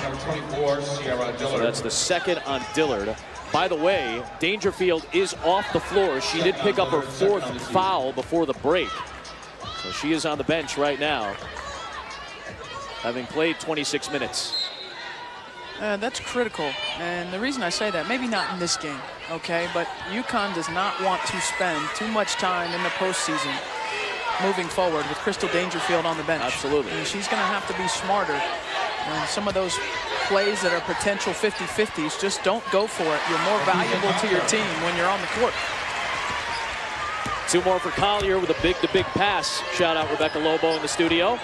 Number 24, Sierra Dillard. So that's the second on Dillard. By the way, Dangerfield is off the floor. She did pick up her 4th foul before the break. So she is on the bench right now, having played 26 minutes. That's critical, and the reason I say that, maybe not in this game, okay, but UConn does not want to spend too much time in the postseason moving forward with Crystal Dangerfield on the bench. Absolutely. And she's going to have to be smarter. And some of those plays that are potential 50-50s, just don't go for it. You're more valuable to your team when you're on the court. 2 more for Collier with a big-to-big pass. Shout out Rebecca Lobo in the studio.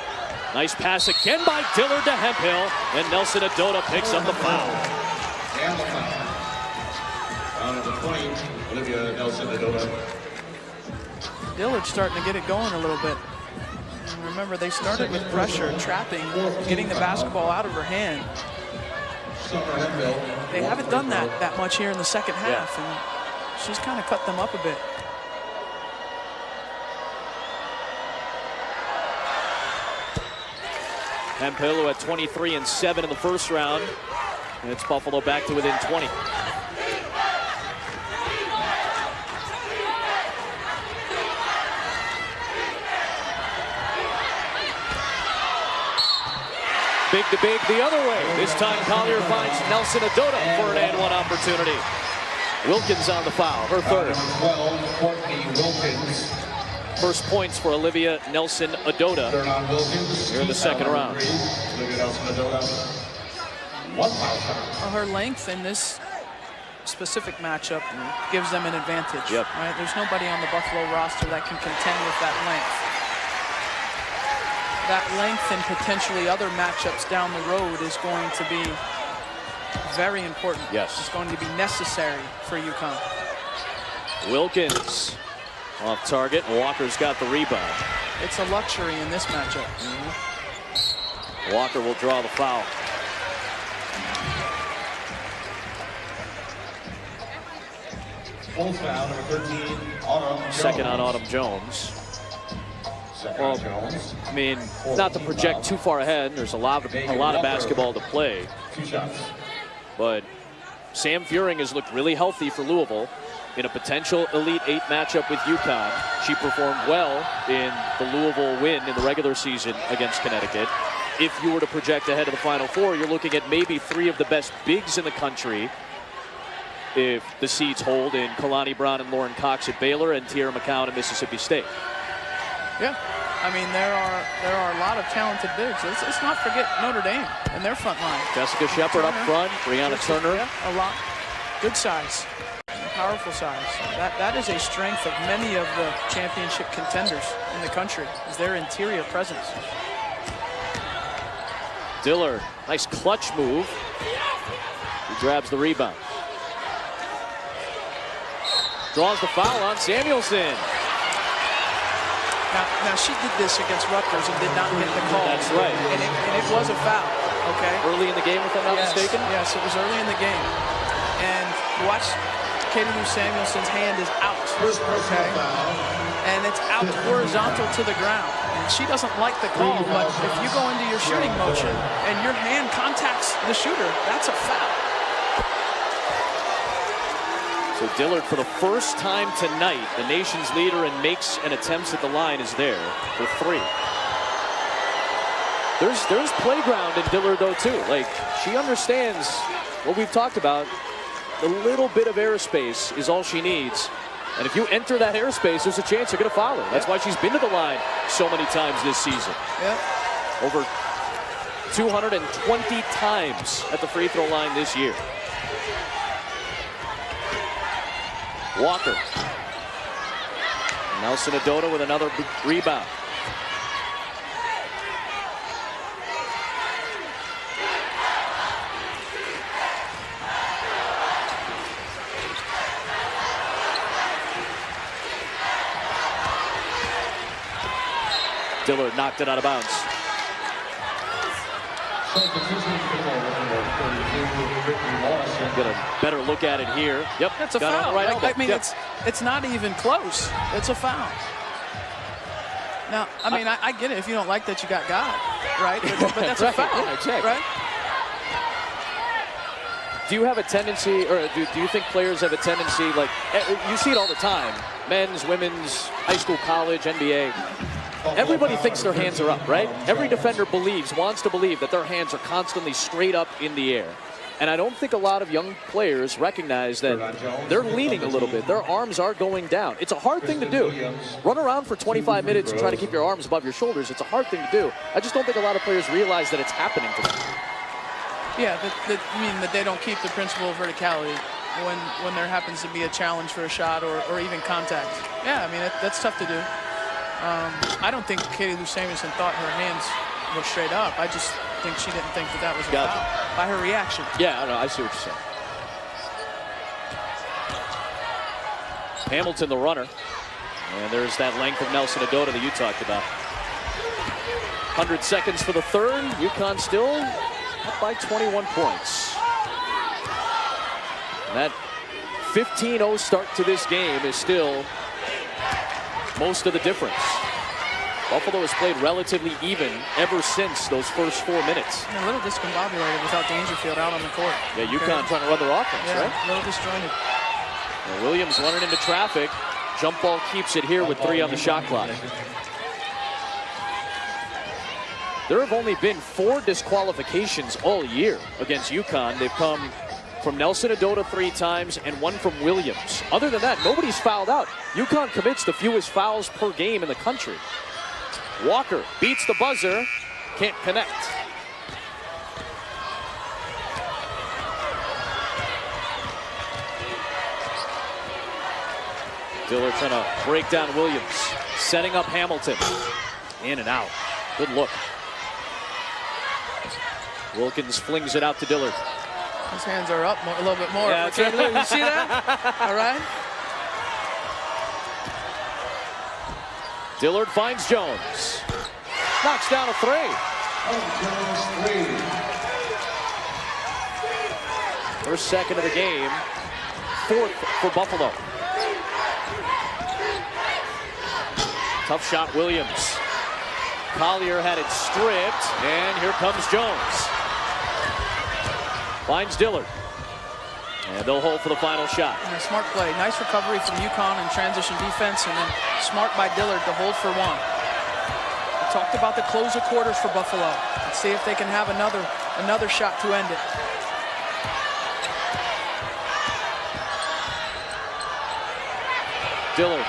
Nice pass again by Dillard to Hemphill, and Nelson Adota picks up the foul. And the foul. Number 20, Olivia Nelson Adota. Dillard's starting to get it going a little bit. And remember, they started with pressure, trapping, getting the basketball out of her hand. They haven't done that much here in the second half, and she's kind of cut them up a bit. Hemphill, who had 23 and 7 in the first round. And it's Buffalo back to within 20. Big to big the other way. This time Collier finds Nelson Adota for an and-one opportunity. Wilkins on the foul, her 3rd. 12, Courtney Wilkins. First points for Olivia Nelson Adota here in the second round. Olivia Nelson Adota. 1 foul shot. Well, her length in this specific matchup gives them an advantage. Yep. Right? There's nobody on the Buffalo roster that can contend with that length. That length and potentially other matchups down the road is going to be Very important. Yes. It's going to be necessary for UConn. Wilkins off target. Walker's got the rebound. It's a luxury in this matchup. Walker will draw the foul. Full foul, number 13, Autumn Jones. Second on Autumn Jones. Second Well, on Jones. I mean, not to project too far ahead. There's a lot of basketball to play. 2 shots. But Sam Furing has looked really healthy for Louisville in a potential Elite Eight matchup with UConn. She performed well in the Louisville win in the regular season against Connecticut. If you were to project ahead of the Final Four, you're looking at maybe 3 of the best bigs in the country if the seeds hold in Kalani Brown and Lauren Cox at Baylor and Tierra McCown at Mississippi State. Yeah, I mean, there are a lot of talented bigs. Let's not forget Notre Dame and their front line. Jessica Shepard up front, Brianna Turner. Yeah, a lot. Good size, powerful size. That is a strength of many of the championship contenders in the country, is their interior presence. Dillard, nice clutch move. He grabs the rebound. Draws the foul on Samuelson. Now she did this against Rutgers and did not hit the call. That's right. And it was a foul, okay? Early in the game, if I'm not mistaken? Yes, it was early in the game. And watch, Katie Lou Samuelson's hand is out, okay? And it's out horizontal to the ground. And she doesn't like the call, but if you go into your shooting motion and your hand contacts the shooter, that's a foul. So Dillard, for the first time tonight, the nation's leader in makes and attempts at the line, is there for 3. There's playground in Dillard, though, too. Like, she understands what we've talked about. A little bit of airspace is all she needs. And if you enter that airspace, there's a chance you're going to foul her. That's why she's been to the line so many times this season. Over 220 times at the free throw line this year. Walker. Nelson Adota with another rebound. Dillard knocked it out of bounds. Get a better look at it here. Yep, that's a foul. Right, I mean, it's not even close. It's a foul. Now, I mean, I get it if you don't like that you got God, right? But that's a foul, yeah, exactly. right? Do you have a tendency, or do you think players have a tendency, like, you see it all the time, men's, women's, high school, college, NBA, everybody thinks their hands are up, right? Every defender wants to believe that their hands are constantly straight up in the air. And I don't think a lot of young players recognize that they're leaning a little bit. Their arms are going down. It's a hard thing to do. Run around for 25 minutes and try to keep your arms above your shoulders. It's a hard thing to do. I just don't think a lot of players realize that it's happening to them. Yeah, I mean that they don't keep the principle of verticality when there happens to be a challenge for a shot or even contact. Yeah, I mean, that's tough to do. I don't think Katie Lou Samuelson thought her hands were straight up. I just think she didn't think that was a foul by her reaction. Yeah, I see what you're saying. Hamilton, the runner. And there's that length of Nelson Adota that you talked about. 100 seconds for the third. UConn still up by 21 points. And that 15-0 start to this game is still most of the difference. Buffalo has played relatively even ever since those first 4 minutes. A little discombobulated without Dangerfield out on the court. Yeah, UConn trying to run their offense, right? A little disjointed. Well, Williams running into traffic. Jump ball keeps it here with 3 on the shot clock. There have only been 4 disqualifications all year against UConn. They've come from Nelson Adota 3 times and 1 from Williams. Other than that, nobody's fouled out. UConn commits the fewest fouls per game in the country. Walker beats the buzzer, can't connect. Dillard trying to break down Williams, setting up Hamilton. In and out. Good look. Wilkins flings it out to Dillard. His hands are up a little bit more. Yeah, You see that? All right. Dillard finds Jones. Knocks down a three. First second of the game. Fourth for Buffalo. Tough shot, Williams. Collier had it stripped, and here comes Jones. Finds Dillard. And they'll hold for the final shot. And a smart play. Nice recovery from UConn in transition defense, and then smart by Dillard to hold for one. We talked about the closer quarters for Buffalo. Let's see if they can have another shot to end it. Dillard.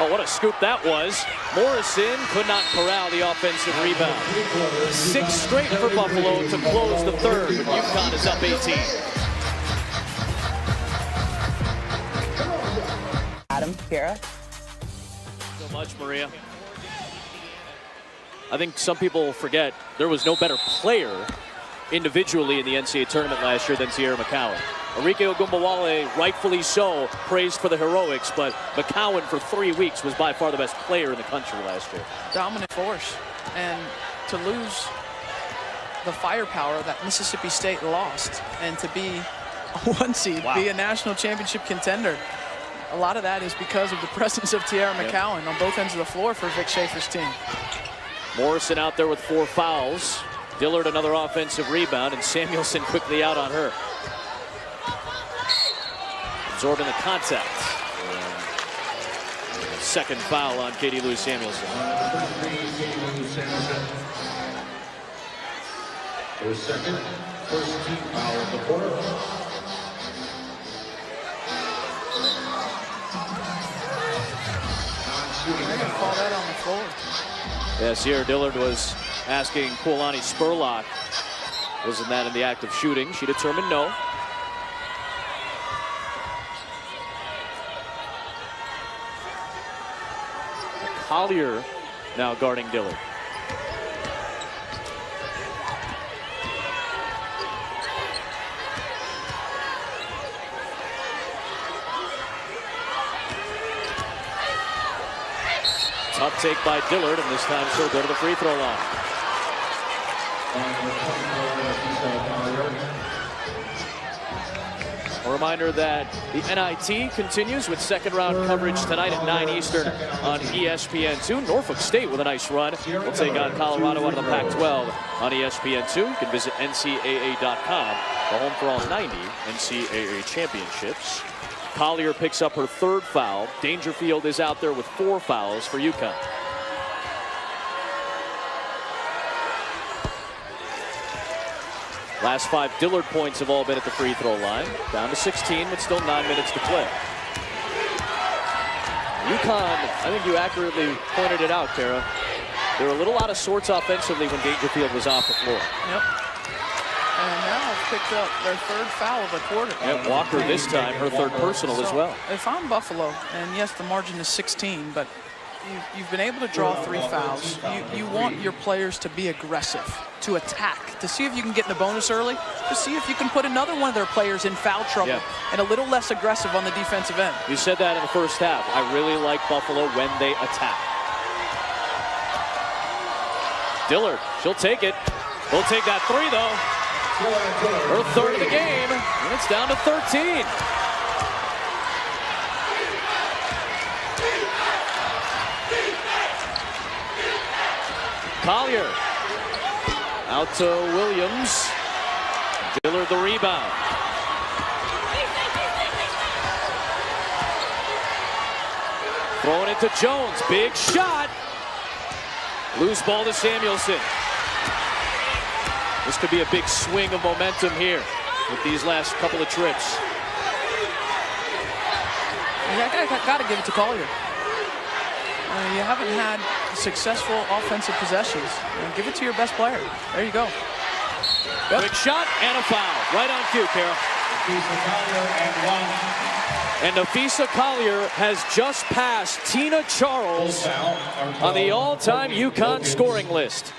Oh, what a scoop that was. Morrison could not corral the offensive rebound. 6 straight for Buffalo to close the third, but UConn is up 18. Adam, Kara. So much, Maria. I think some people forget there was no better player individually in the NCAA tournament last year than Sierra McCowan. Arike Ogunbowale, rightfully so, praised for the heroics, but McCowan for 3 weeks was by far the best player in the country last year. Dominant force. And to lose the firepower that Mississippi State lost, and to be a 1 seed, be a national championship contender, a lot of that is because of the presence of Tiara McCowan on both ends of the floor for Vic Schaefer's team. Morrison out there with 4 fouls. Dillard another offensive rebound, and Samuelson quickly out on her. Absorbing the contact. Second foul on Katie Lou Samuelson. Her second, first team foul of the quarter. They're going to call that on the floor. Yeah, Sierra Dillard was asking Kualani Spurlock, wasn't that in the act of shooting? She determined no. Collier now guarding Dillard. Tough take by Dillard, and this time she'll go to the free throw line. A reminder that the NIT continues with second round coverage tonight at 9 Eastern on ESPN2. Norfolk State with a nice run will take on Colorado out of the Pac-12 on ESPN2. You can visit NCAA.com, the home for all 90 NCAA championships. Collier picks up her 3rd foul. Dangerfield is out there with 4 fouls for UConn. Last 5 Dillard points have all been at the free throw line. Down to 16, but still 9 minutes to play. UConn, I think you accurately pointed it out, Kara. They were a little out of sorts offensively when Dangerfield was off the floor. Yep. And now have picked up their 3rd foul of the quarter. And Walker this time, her 3rd personal as well. If I'm Buffalo, and yes, the margin is 16, but you've been able to draw 3 fouls. You want your players to be aggressive, to attack, to see if you can get in the bonus early, to see if you can put another one of their players in foul trouble and a little less aggressive on the defensive end. You said that in the first half. I really like Buffalo when they attack. Dillard, she'll take it. They'll take that 3 though. Her 3rd of the game, and it's down to 13. Collier out to Williams. Dillard the rebound. Throwing it to Jones. Big shot. Loose ball to Samuelson. This could be a big swing of momentum here with these last couple of trips. I got to give it to Collier. You haven't had successful offensive possessions. Give it to your best player. There you go. Big shot and a foul. Right on cue, Carol. And Nafisa Collier has just passed Tina Charles on the all-time UConn scoring list.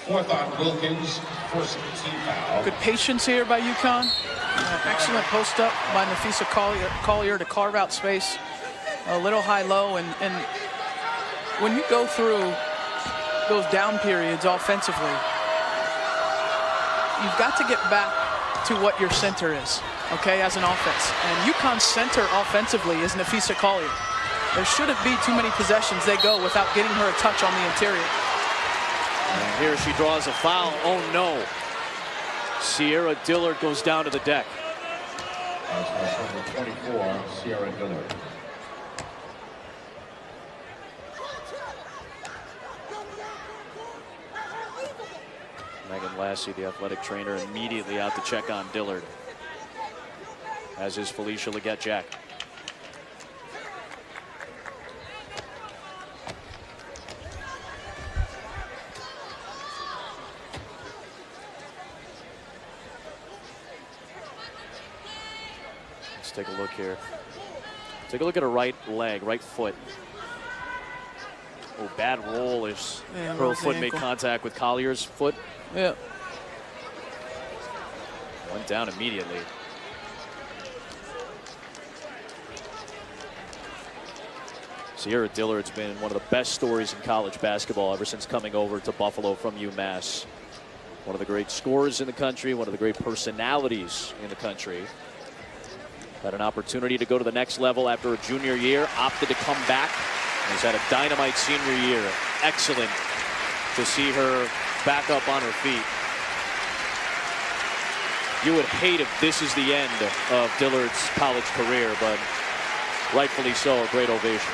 Fourth on Wilkins, first team foul. Good patience here by UConn. Excellent post up by Nafisa Collier to carve out space. A little high-low, and when you go through those down periods offensively, you've got to get back to what your center is, okay, as an offense. And UConn's center offensively is Nafisa Collier. There shouldn't be too many possessions they go without getting her a touch on the interior. And here she draws a foul. Oh no. Sierra Dillard goes down to the deck. That's number 24, Sierra Dillard. Megan Lassie, the athletic trainer, immediately out to check on Dillard, as is Felicia Leggett-Jack. Let's take a look here. Take a look at her right leg, right foot. Oh, bad roll as her foot made contact with Collier's foot. Yeah. Went down immediately. Sierra Dillard's been one of the best stories in college basketball ever since coming over to Buffalo from UMass. One of the great scorers in the country, one of the great personalities in the country. Had an opportunity to go to the next level after a junior year, opted to come back. He's had a dynamite senior year. Excellent to see her back up on her feet. You would hate if this is the end of Dillard's college career, but rightfully so, a great ovation.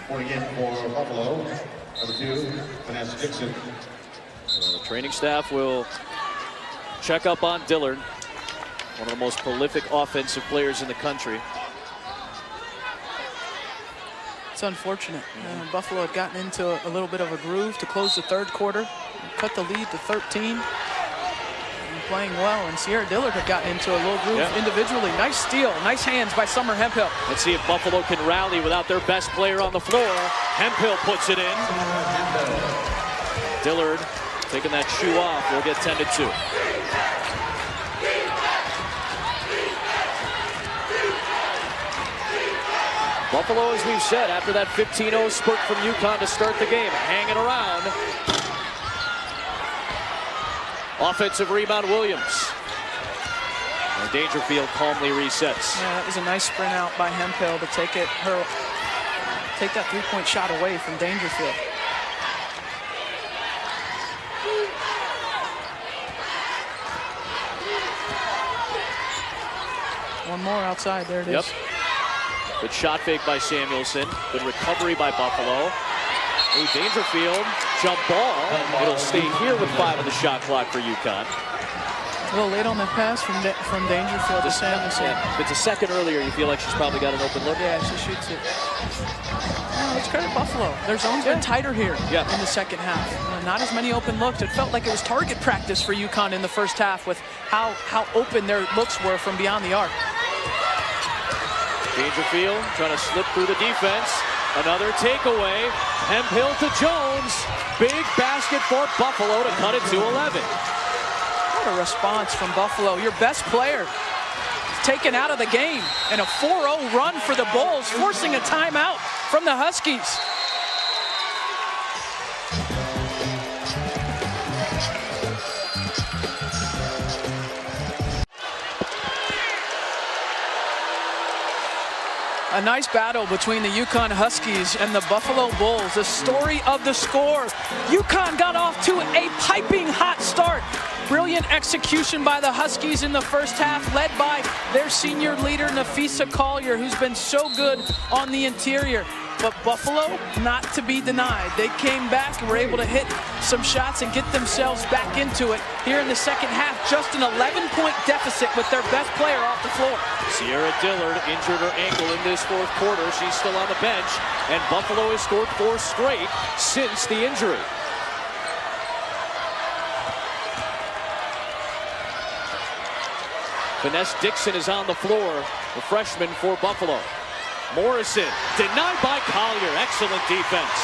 Reporting in for Buffalo, number 2, Vanessa Dixon. So the training staff will check up on Dillard, one of the most prolific offensive players in the country. It's unfortunate. Buffalo had gotten into a little bit of a groove to close the third quarter, cut the lead to 13. Playing well, and Sierra Dillard had gotten into a little groove individually. Nice steal, nice hands by Summer Hemphill. Let's see if Buffalo can rally without their best player on the floor. Hemphill puts it in. Dillard taking that shoe off. We'll get 10-2. Buffalo, as we've said, after that 15-0 spurt from UConn to start the game, hanging around. Offensive rebound, Williams. And Dangerfield calmly resets. Yeah, that was a nice sprint out by Hemphill to take that three-point shot away from Dangerfield. One more outside. There it is. Good shot fake by Samuelson. Good recovery by Buffalo. Ooh, Dangerfield, jump ball. It'll stay here with 5 on the shot clock for UConn. A little late on the pass from Dangerfield to Samuelson. Yeah, if it's a second earlier, you feel like she's probably got an open look. Yeah, she shoots it. Let's credit Buffalo. Their zone's been tighter here in the second half. Not as many open looks. It felt like it was target practice for UConn in the first half with how open their looks were from beyond the arc. Dangerfield trying to slip through the defense. Another takeaway. Hemphill to Jones. Big basket for Buffalo to cut it to 11. What a response from Buffalo. Your best player taken out of the game. And a 4-0 run for the Bulls, forcing a timeout from the Huskies. A nice battle between the UConn Huskies and the Buffalo Bulls. The story of the score. UConn got off to a piping hot start. Brilliant execution by the Huskies in the first half, led by their senior leader, Nafisa Collier, who's been so good on the interior. But Buffalo, not to be denied. They came back and were able to hit some shots and get themselves back into it here in the second half. Just an 11-point deficit with their best player off the floor. Sierra Dillard injured her ankle in this fourth quarter. She's still on the bench, and Buffalo has scored 4 straight since the injury. Finesse Dixon is on the floor, the freshman for Buffalo. Morrison denied by Collier. Excellent defense.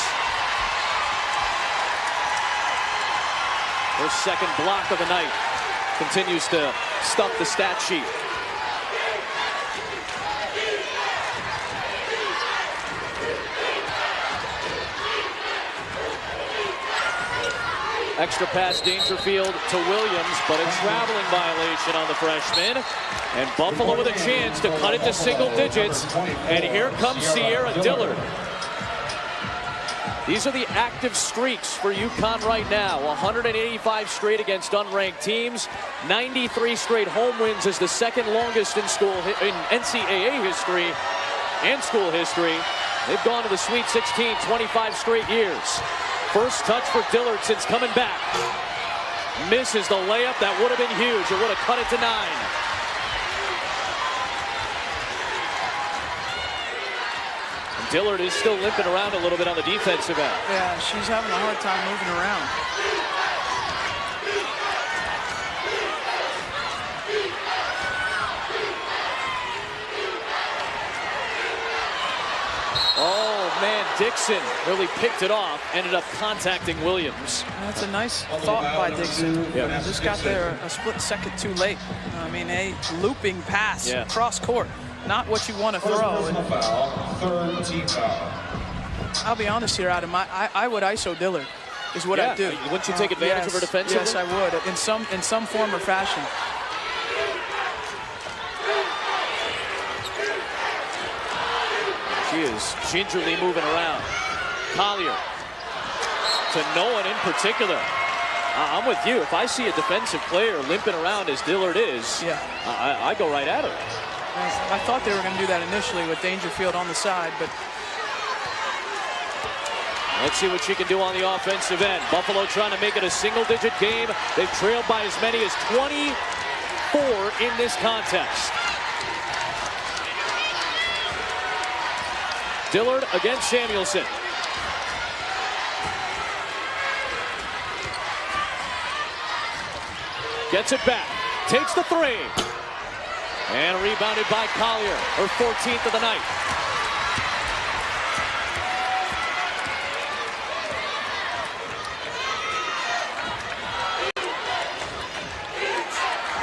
Her second block of the night continues to stuff the stat sheet. Extra pass Dangerfield to Williams, but a traveling violation on the freshman. And Buffalo with a chance to cut it to single digits. And here comes Sierra Dillard. These are the active streaks for UConn right now. 185 straight against unranked teams. 93 straight home wins is the second longest in NCAA history and school history. They've gone to the Sweet 16 25 straight years. First touch for Dillard since coming back. Misses the layup. That would have been huge. It would have cut it to 9. And Dillard is still limping around a little bit on the defensive end. Yeah, she's having a hard time moving around. Oh, man, Dixon really picked it off, ended up contacting Williams. That's a nice thought by Dixon. Yeah. Just got there a split second too late. I mean, a looping pass across court. Not what you want to throw. And I'll be honest here, Adam. I would ISO Dillard, is what I do. Wouldn't you take advantage of her defensively? Yes, I would, in some form or fashion. She is gingerly moving around. Collier to no one in particular. I'm with you. If I see a defensive player limping around as Dillard is, I go right at her. I thought they were going to do that initially with Dangerfield on the side, but let's see what she can do on the offensive end. Buffalo trying to make it a single-digit game. They've trailed by as many as 24 in this contest. Dillard against Samuelson. Gets it back. Takes the 3. And rebounded by Collier. Her 14th of the night.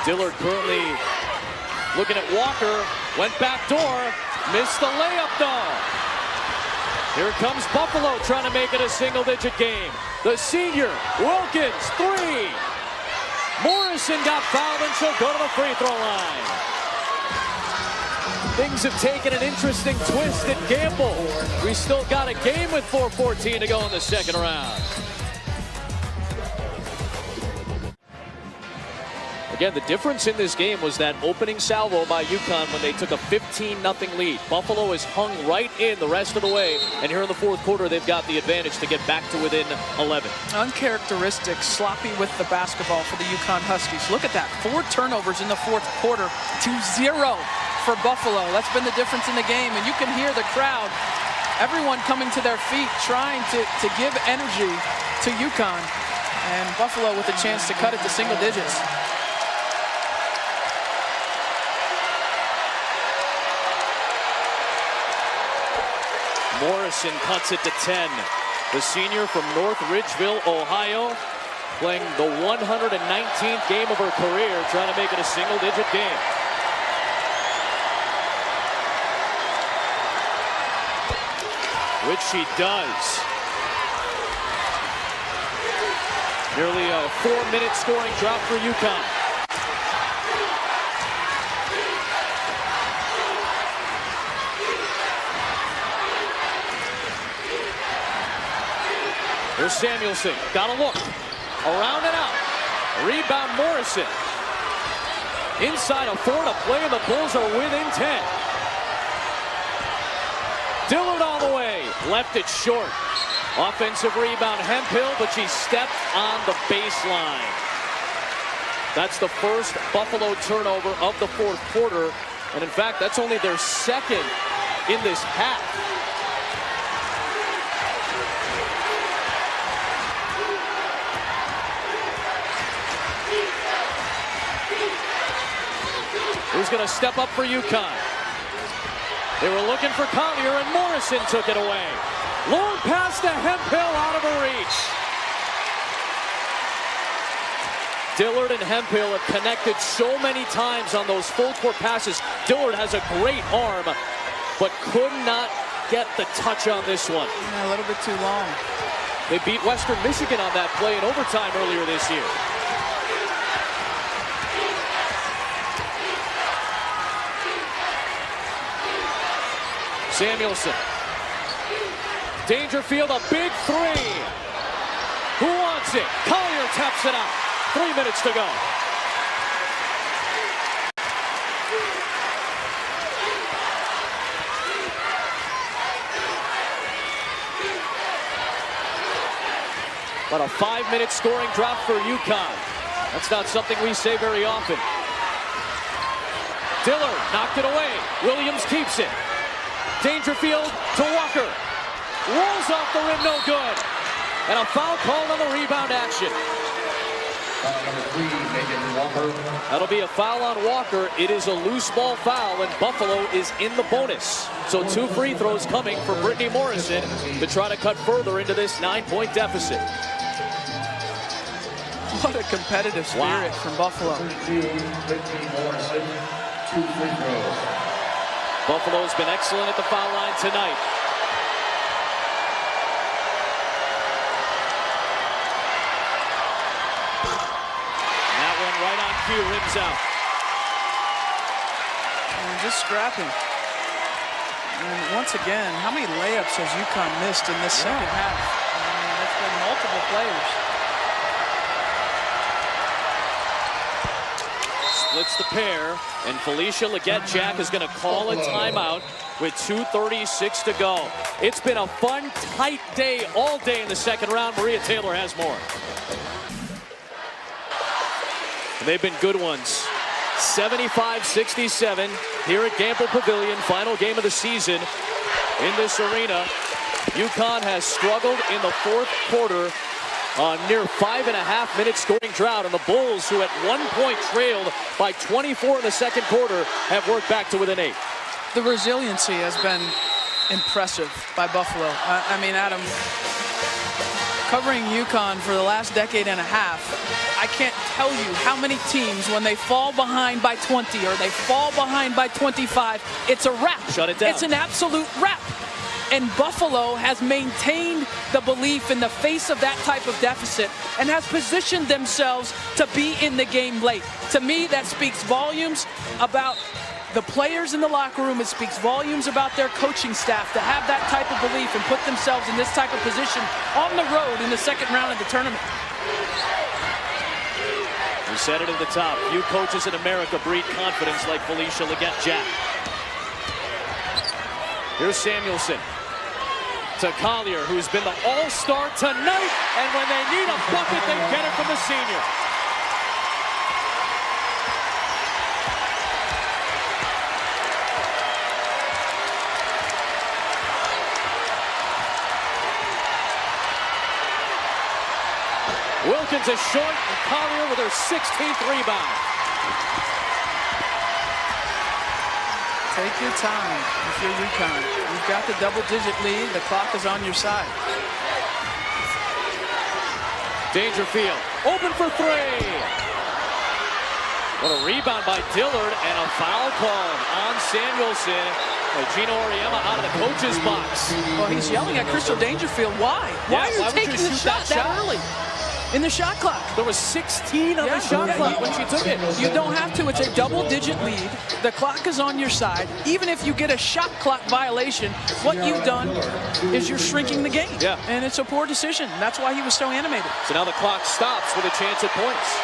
Dillard currently looking at Walker. Went back door. Missed the layup though. Here comes Buffalo trying to make it a single-digit game. The senior, Wilkins, 3. Morrison got fouled and she'll go to the free throw line. Things have taken an interesting twist at Gamble. We still got a game with 4:14 to go in the second round. Again, the difference in this game was that opening salvo by UConn when they took a 15-0 lead. Buffalo has hung right in the rest of the way, and here in the fourth quarter, they've got the advantage to get back to within 11. Uncharacteristic, sloppy with the basketball for the UConn Huskies. Look at that, 4 turnovers in the fourth quarter to 0 for Buffalo. That's been the difference in the game, and you can hear the crowd, everyone coming to their feet, trying to give energy to UConn, and Buffalo with a chance to cut it to single digits. Morrison cuts it to 10. The senior from North Ridgeville, Ohio, playing the 119th game of her career, trying to make it a single-digit game. Which she does. Nearly a 4-minute scoring drought for UConn. Here's Samuelson, got a look, around and out, rebound Morrison. Inside of 4 to play, and the Bulls are within 10. Dillard all the way, left it short. Offensive rebound, Hemphill, but she stepped on the baseline. That's the first Buffalo turnover of the fourth quarter, and in fact, that's only their second in this half. who's going to step up for UConn. They were looking for Collier, and Morrison took it away. Long pass to Hemphill, out of her reach. Dillard and Hemphill have connected so many times on those full court passes. Dillard has a great arm, but could not get the touch on this one. Yeah, a little bit too long. They beat Western Michigan on that play in overtime earlier this year. Samuelson. Dangerfield, a big three. Who wants it? Collier taps it out. 3 minutes to go. But a 5-minute scoring drought for UConn. That's not something we say very often. Dillard knocked it away. Williams keeps it. Dangerfield to Walker. Rolls off the rim, no good. And a foul called on the rebound action. Number 3, Megan Walker. That'll be a foul on Walker. It is a loose ball foul, and Buffalo is in the bonus. So 2 free throws coming for Brittany Morrison to try to cut further into this 9-point deficit. What a competitive spirit from Buffalo. Brittany Morrison, 2 free throws. Buffalo's been excellent at the foul line tonight. That one right on cue, rims out. And just scrapping. And once again, how many layups has UConn missed in this second half? I mean, it's been multiple players. Splits the pair, and Felicia Leggett-Jack is going to call a timeout with 2:36 to go. It's been a fun, tight day all day in the second round. Maria Taylor has more. And they've been good ones. 75-67 here at Gamble Pavilion, final game of the season in this arena. UConn has struggled in the fourth quarter. Near 5.5-minute scoring drought, and the Bulls, who at one point trailed by 24 in the second quarter, have worked back to within 8. The resiliency has been impressive by Buffalo. I mean, Adam, covering UConn for the last decade and a half, I can't tell you how many teams, when they fall behind by 20 or they fall behind by 25, it's a wrap. Shut it down. It's an absolute wrap. And Buffalo has maintained the belief in the face of that type of deficit and has positioned themselves to be in the game late. To me, that speaks volumes about the players in the locker room. It speaks volumes about their coaching staff to have that type of belief and put themselves in this type of position on the road in the second round of the tournament. We said it at the top. Few coaches in America breed confidence like Felicia Leggett-Jack. Here's Samuelson to Collier, who's been the all-star tonight, and when they need a bucket, they get it from the senior. Wilkins is short, and Collier with her 16th rebound. Take your time if you're UConn. You've got the double-digit lead. The clock is on your side. Dangerfield, open for 3. What a rebound by Dillard, and a foul called on Samuelson. Gino Auriemma out of the coach's box. Well, he's yelling at Crystal Dangerfield. Why? Why are you taking the shot that early? In the shot clock. There was 16 on the shot clock when she took it. You don't have to. It's a double-digit lead. The clock is on your side. Even if you get a shot clock violation, what you've done is you're shrinking the game. Yeah. And it's a poor decision. That's why he was so animated. So now the clock stops with a chance at points.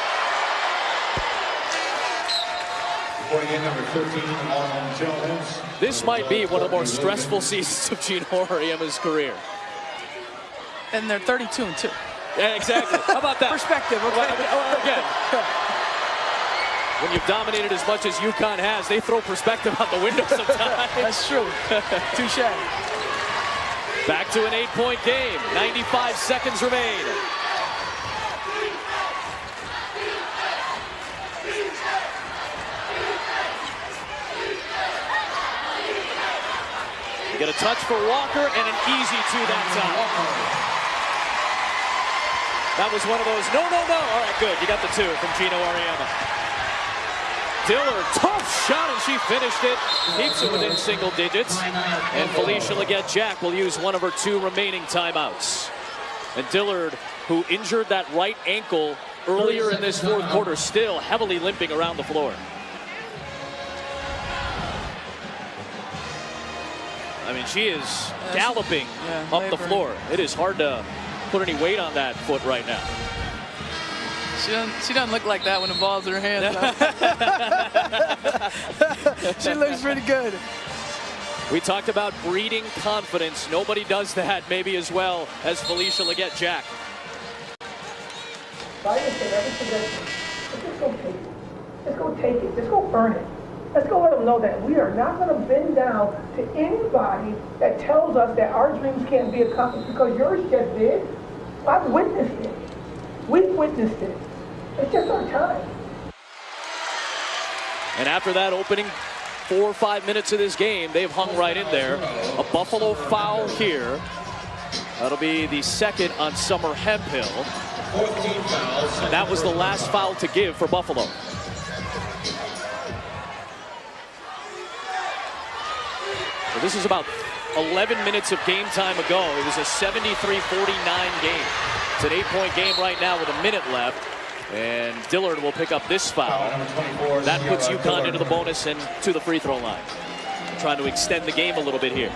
Number 13, Autumn Jones. This might be one of the more stressful seasons of Gino Auriemma's career. And they're 32-2. Yeah, exactly. How about that? Perspective, okay? Well, again, when you've dominated as much as UConn has, they throw perspective out the window sometimes. That's true. Touche. Back to an 8-point game. 95 seconds remain. get a touch for Walker and an easy two that time. That was one of those, no. All right, good. You got the two from Gino Auriemma. Dillard, tough shot, and she finished it. Keeps it within single digits. And Felicia Leggett-Jack will use one of her 2 remaining timeouts. And Dillard, who injured that right ankle earlier in this fourth quarter, still heavily limping around the floor. I mean, she is galloping up the floor. It is hard to put any weight on that foot right now. She doesn't look like that when the ball's in her hand. She looks pretty good. We talked about breeding confidence. Nobody does that maybe as well as Felicia Leggett-Jack. Let's just go take it. Let's go take it. Let's go burn it. Let's go let them know that we are not going to bend down to anybody that tells us that our dreams can't be accomplished, because yours just did. I've witnessed it. We've witnessed it. It's just our time. And after that opening 4 or 5 minutes of this game, they've hung right in there. A Buffalo foul here. That'll be the second on Summer Hemphill. 14 fouls. And that was the last foul to give for Buffalo. So this is about 11 minutes of game time ago. It was a 73-49 game. It's an 8-point game right now with a minute left. And Dillard will pick up this foul. That puts UConn into the bonus and to the free throw line. They're trying to extend the game a little bit here.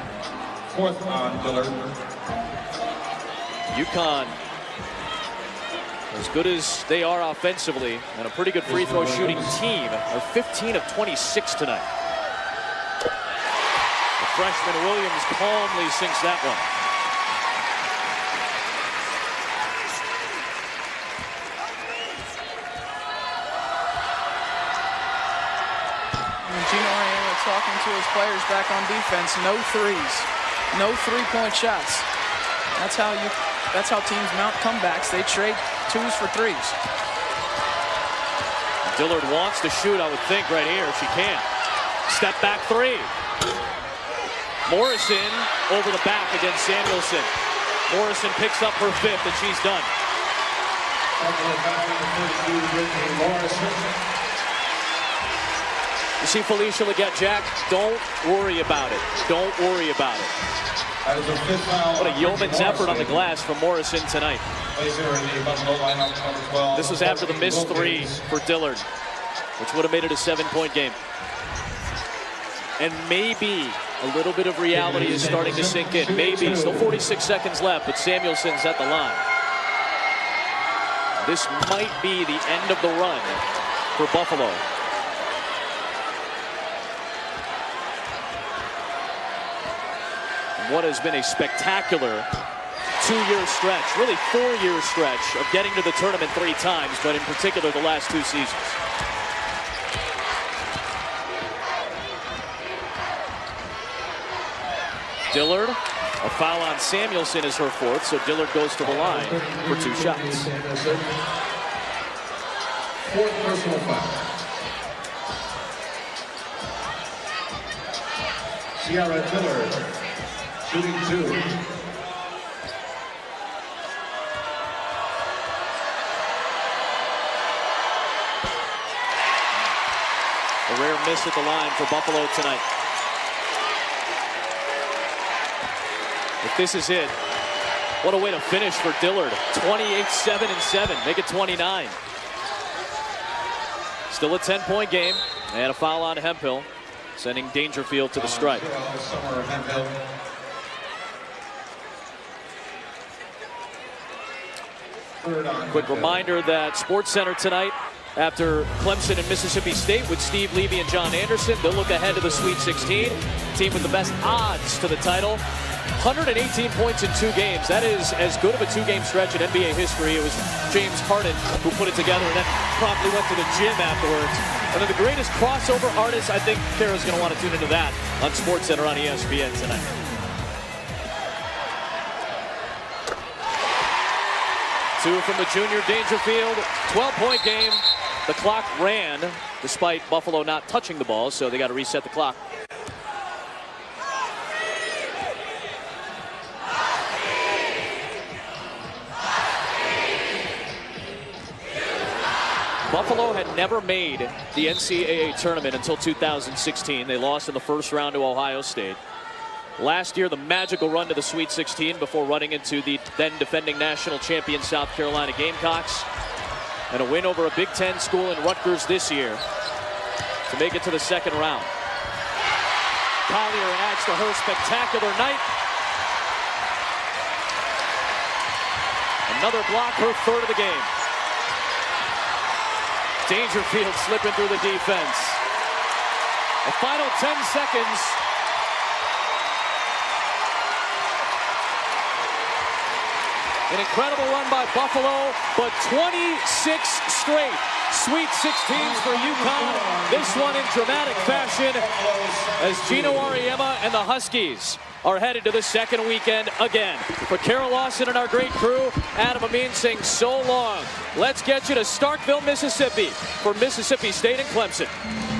4th on Dillard. UConn, as good as they are offensively, and a pretty good free throw shooting team, are 15 of 26 tonight. The freshman Williams calmly sinks that one. Gino Auriemma talking to his players back on defense. No threes, no 3-point shots. That's how teams mount comebacks. They trade 2s for 3s. Dillard wants to shoot, I would think, right here. She can. Step back 3. Morrison over the back against Samuelson. Morrison picks up her 5th, and she's done. You see Felicia Leggett-Jack, don't worry about it. Don't worry about it. What a yeoman's effort on the glass from Morrison tonight. This was after the missed 3 for Dillard, which would have made it a 7-point game. And maybe a little bit of reality is starting to sink in. Maybe. Still 46 seconds left, but Samuelson's at the line. This might be the end of the run for Buffalo. What has been a spectacular 2-year stretch, really 4-year stretch of getting to the tournament 3 times, but in particular the last 2 seasons. Dillard, a foul on Samuelson is her 4th, so Dillard goes to the line for 2 shots. 4th personal foul. Ciara Dillard, shooting 2. A rare miss at the line for Buffalo tonight. If this is it, what a way to finish for Dillard. 28-7-7, make it 29. Still a 10-point game, and a foul on Hemphill, sending Dangerfield to the stripe. Quick reminder that SportsCenter tonight, after Clemson and Mississippi State with Steve Levy and John Anderson, they'll look ahead to the Sweet 16. Team with the best odds to the title. 118 points in 2 games. That is as good of a 2-game stretch in NBA history. It was James Harden who put it together and then promptly went to the gym afterwards. And then the greatest crossover artist, I think Kara's going to want to tune into that on SportsCenter on ESPN tonight. Two from the junior Dangerfield. 12-point game. The clock ran despite Buffalo not touching the ball, so they got to reset the clock. Buffalo had never made the NCAA tournament until 2016. They lost in the first round to Ohio State. Last year, the magical run to the Sweet 16 before running into the then defending national champion South Carolina Gamecocks. And a win over a Big Ten school in Rutgers this year to make it to the second round. Collier adds to her spectacular night. Another block, her third of the game. Dangerfield slipping through the defense. The final 10 seconds. An incredible run by Buffalo, but 26 straight Sweet 16s for UConn. This one in dramatic fashion as Gino Auriemma and the Huskies are headed to the second weekend again. For Carol Lawson and our great crew, Adam Amin saying so long. Let's get you to Starkville, Mississippi for Mississippi State and Clemson.